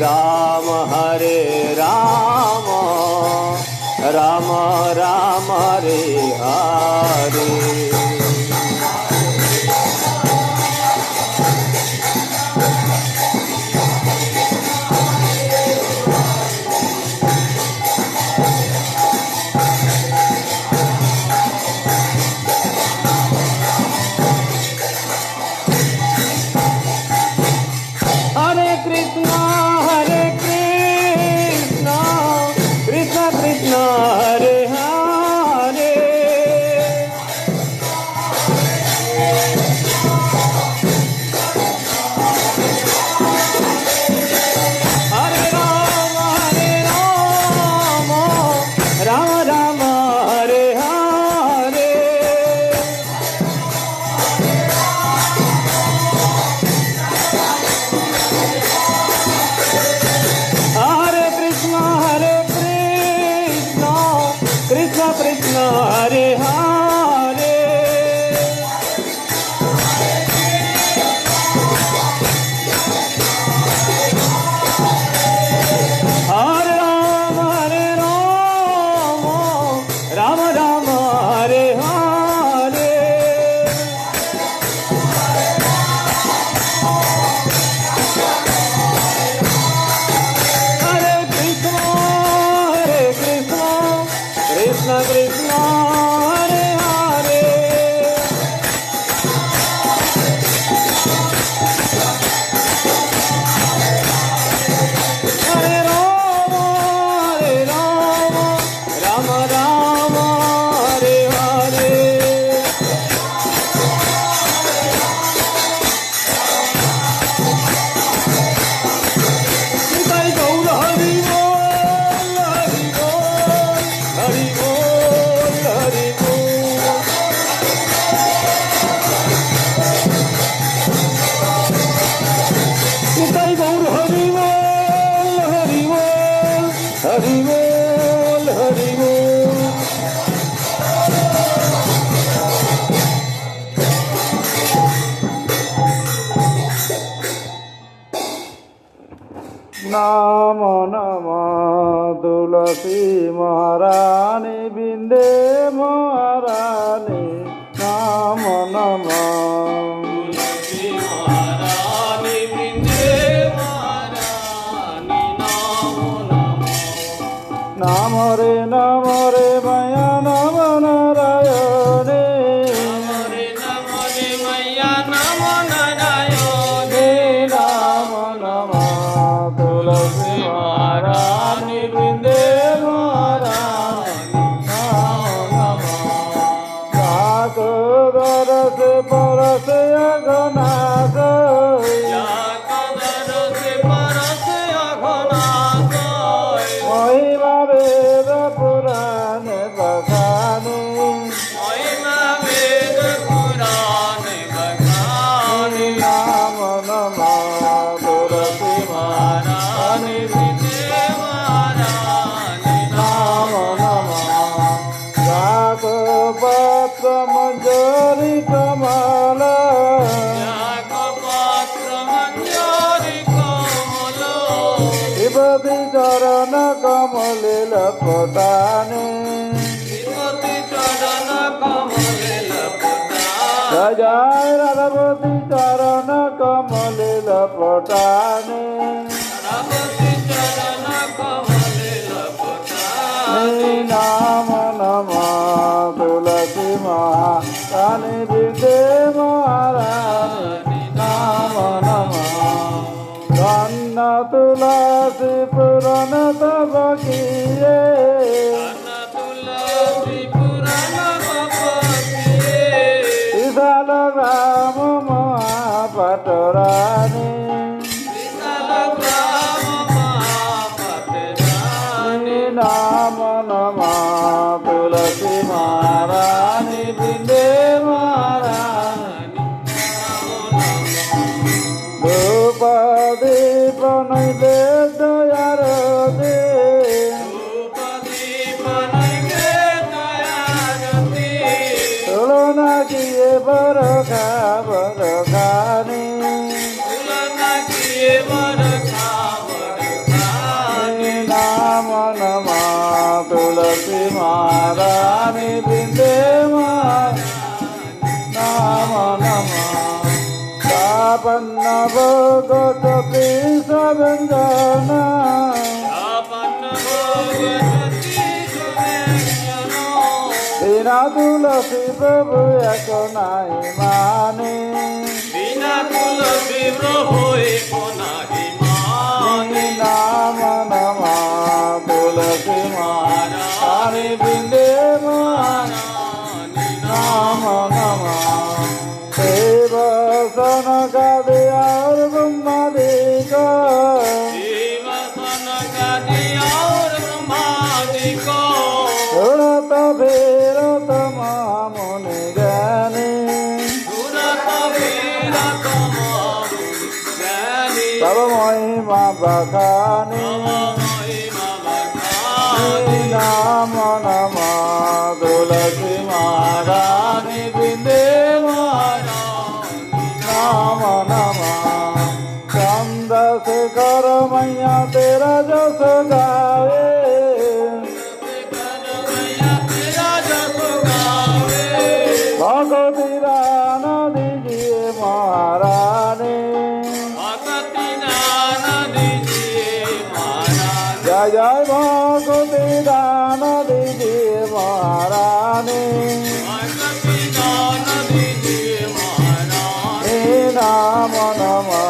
রাম হরে Ram Ram Ram Hare Hare. Hare Krishna, Hare Krishna, Krishna Krishna, Hare Hare. Hare Rama, Rama Rama, Hare Hare. Hare Krishna, Krishna Krishna, Hare Hare. Hare Rama, Rama Rama, Hare Hare. Hare Krishna, Krishna Krishna, Hare Hare. Hare Rama, Rama Rama, Hare Hare. Nitai Gaur Hari Bol, Hari Bol, Hari Bol, Hari Bol. Nitai Gaur Hari Bol, Hari Bol, Hari Bol, Hari Bol. নাম নম তুলসী মহারানী বৃন্দে মহারানী নাম নম তুলসী মহারানী বৃন্দে মহারানী নাম নম। নাম রে মায়া নম নারায়ণে হরে মাইয়া নাম নারায়ণে। নাম নম তুলসী মহারানী বৃন্দে মহারানী নাম নম রাগ দরস পরস অঘনাশ মহিমা বেদ পুরাণ বখানে নাম নম তুলসী মহারানী নাম নম রাগ পত্র মঞ্জরি কমল শিবতি চরণ কমলে লপটানে জয় রাধাপতি চরণ কমলে লপটানে নাম নম তুলসী মহারানী বৃন্দে মহারানী নাম নম ধন্য তুলসী পুরন তব কিয়ে বিশাল গ্রাম মহাপাটরানী নাম নম তুলসী মহারানী বৃন্দে মহারানী ধূপ দীপ নৈবেদ্য দে तुलसी महारानी बिंदे नाम नमः तापन्न भगत व्यंजना बिना तुलसी प्रभु एक नाई माने बिना तुलसी प्रभु एक नाही माने नाम नमः तुलसी महारानी बिंदे नाम नमः देव सनकादि और ब्रह्मादिक सुरत भैरत मुनि ज्ञानी तब महिमा बखानी नाम नमः तुलसी महारानी बिंदे नाम नमः चंद्रशेखर मैया तेरा जस गावे भगवती राना दीजिए महारानी जय जय भगवती दान दीजिए महारानी हे नाम नमः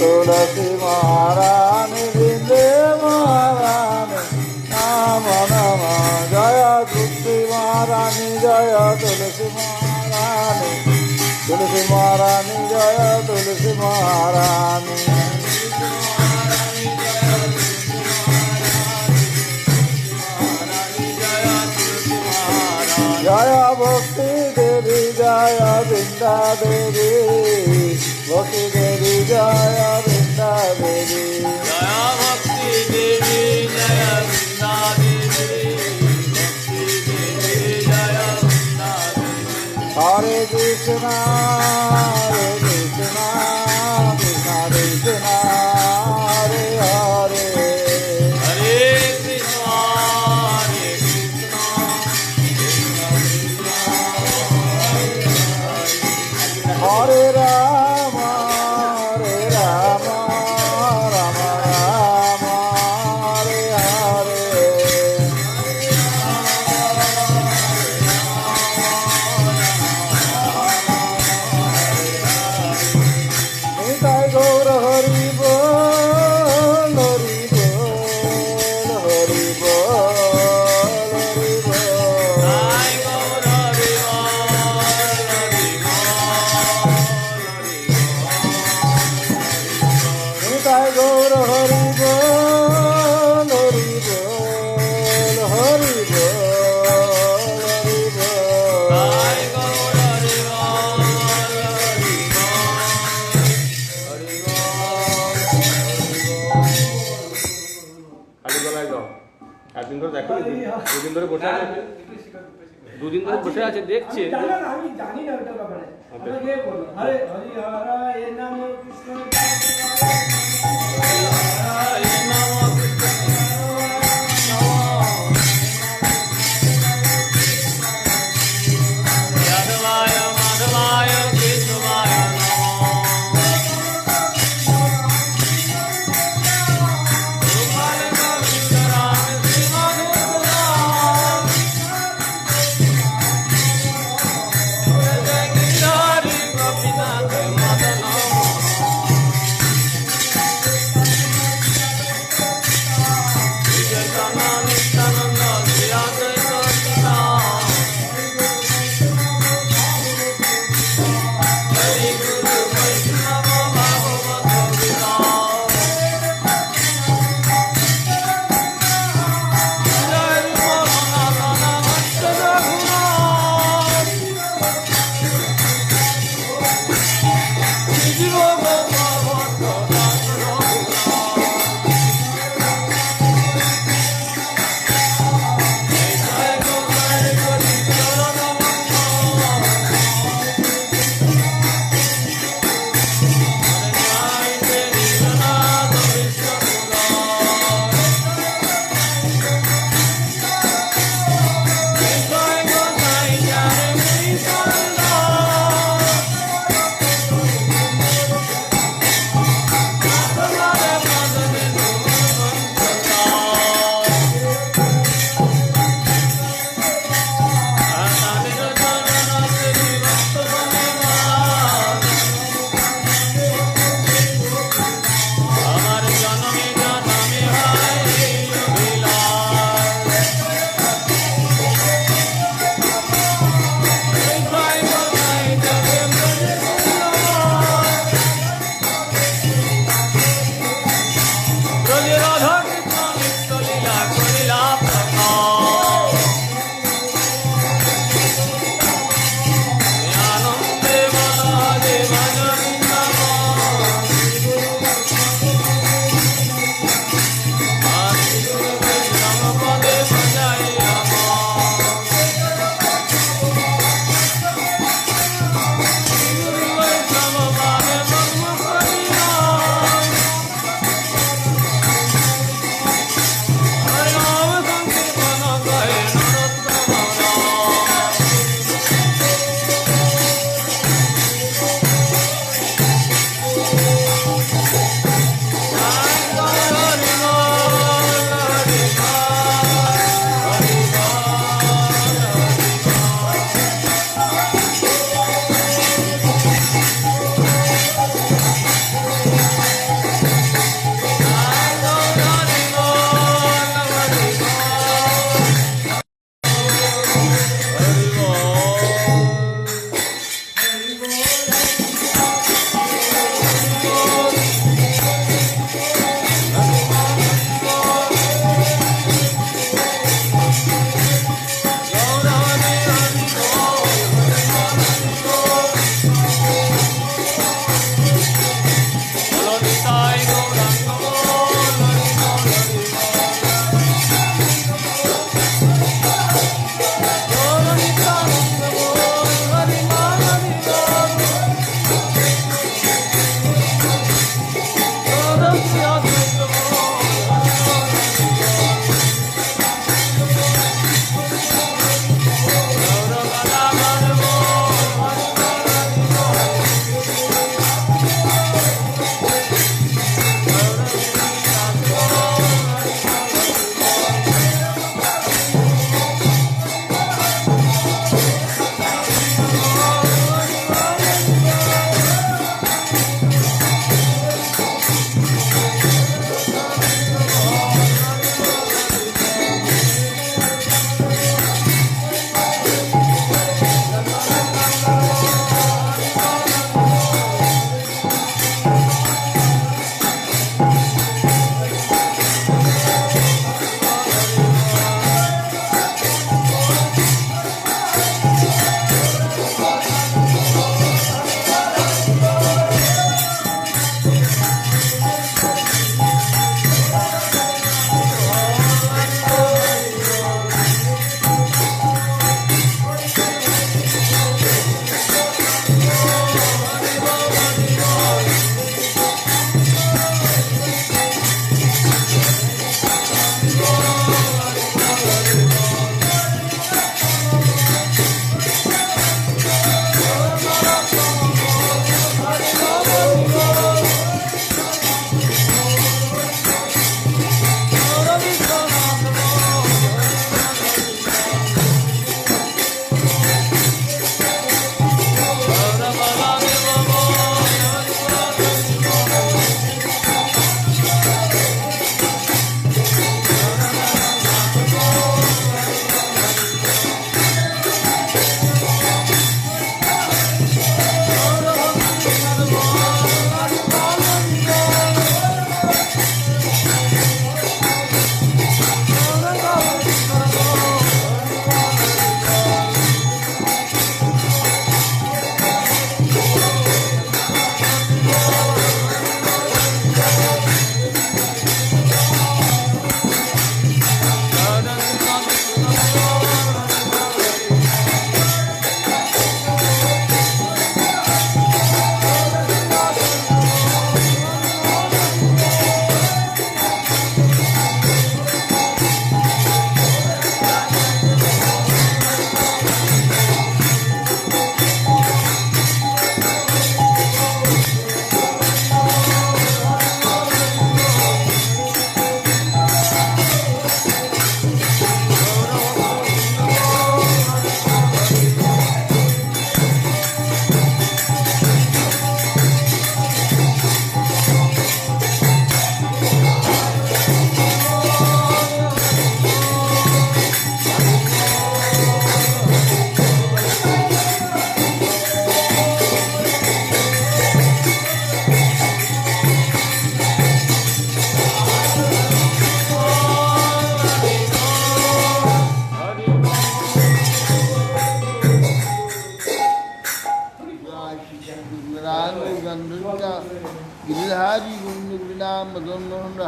तुलसी महारानी बिंदे महारानी नाम नमः जय तुलसी महारानी जय तुलसी महारानी तुलसी महारानी जय तुलसी महारानी जय भक्ति देवी जय वृंदा देवी भक्ति देवी जय वृंदा देवी हरे कृष्णा कृष्णा कृष्णा हरे हरे हरे राम राम राम हरे हरे निताय गौर हरि बोल हरि बोल हरि बोल हरि बोल निताय गौर हरि बोल हरि बोल हरि बोल हरि बोल খালি গলায় গাও একদিন ধরে দেখো দুদিন ধরে বসে আছে দুদিন ধরে বসে আছে দেখছে আমি জানি না ওটা ব্যাপারে আমাকে বলো হরে হরি হরা এ নাম কৃষ্ণ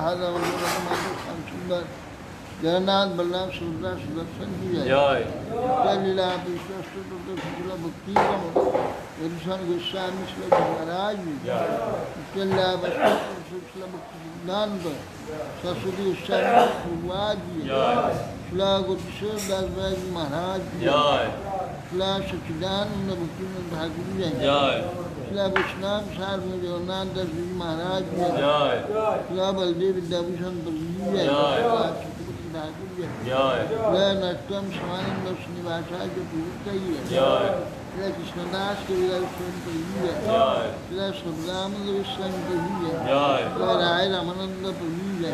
राधा वल्लभ माधव श्याम सुंदर जगन्नाथ बलराम सुभद्रा सुदर्शन की जय जय लीला विश्वस्त शुक्ला भक्ति विभूषण गोस्वामी श्री महाराज लीला शुक्ला भक्ति सिद्धांत सरस्वती गोस्वामी भगवान जी शिला गोपीश्वर दास भाई महाराज जय शिला सच्चिदानंद भक्तिनंद ठाकुर जी जय शिला वैष्णव सार में जगन्नाथ दास जी महाराज जी जय शिला बलदेव विद्याभूषण प्रभु जी जय छत्रपति ठाकुर जी जय जय नरोत्तम स्वानंद श्रीनिवासाचार्य प्रभु जी जय जय कृष्णदास कविराज स्वयं प्रभु जी जय जय सुभदानंद गोस्वामी प्रभु जी जय जय राय रामानंद प्रभु जी जय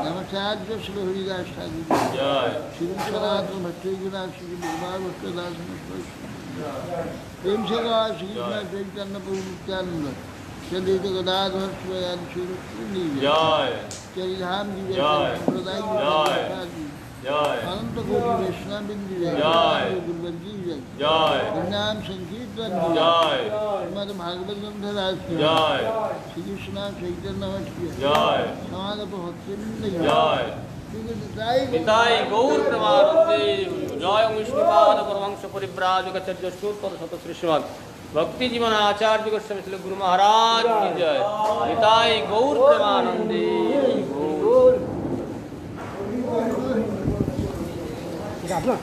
नमस्कार श्री हरिदास ठाकुर जी जय श्री सनातन भट्टनाथ श्री भगवान भक्तदास प्रेम से कहा श्री कृष्ण चैतन्य प्रभु नित्यानंद चलित गदाधर शिवादि श्री जय चरिधाम जी जय संप्रदाय जी जय अनंत कोटि वैष्णव बिंदु जय जय गुरुवर्गी जय जय नाम संकीर्तन जय श्रीमद भागवत ग्रंथ राज जय श्री कृष्ण चैतन्य नमस्कार जय समाज भक्तिवृंद जय निताय गौर प्रमानंदे जय विष्णुपाद परमहंस परिव्राजकाचार्य शूरकर शत श्री श्रीमद भक्ति जीवन आचार्य गोस्वामी श्री गुरु महाराज की जय निताय गौर प्रेमानंदे गौर এটা আপনার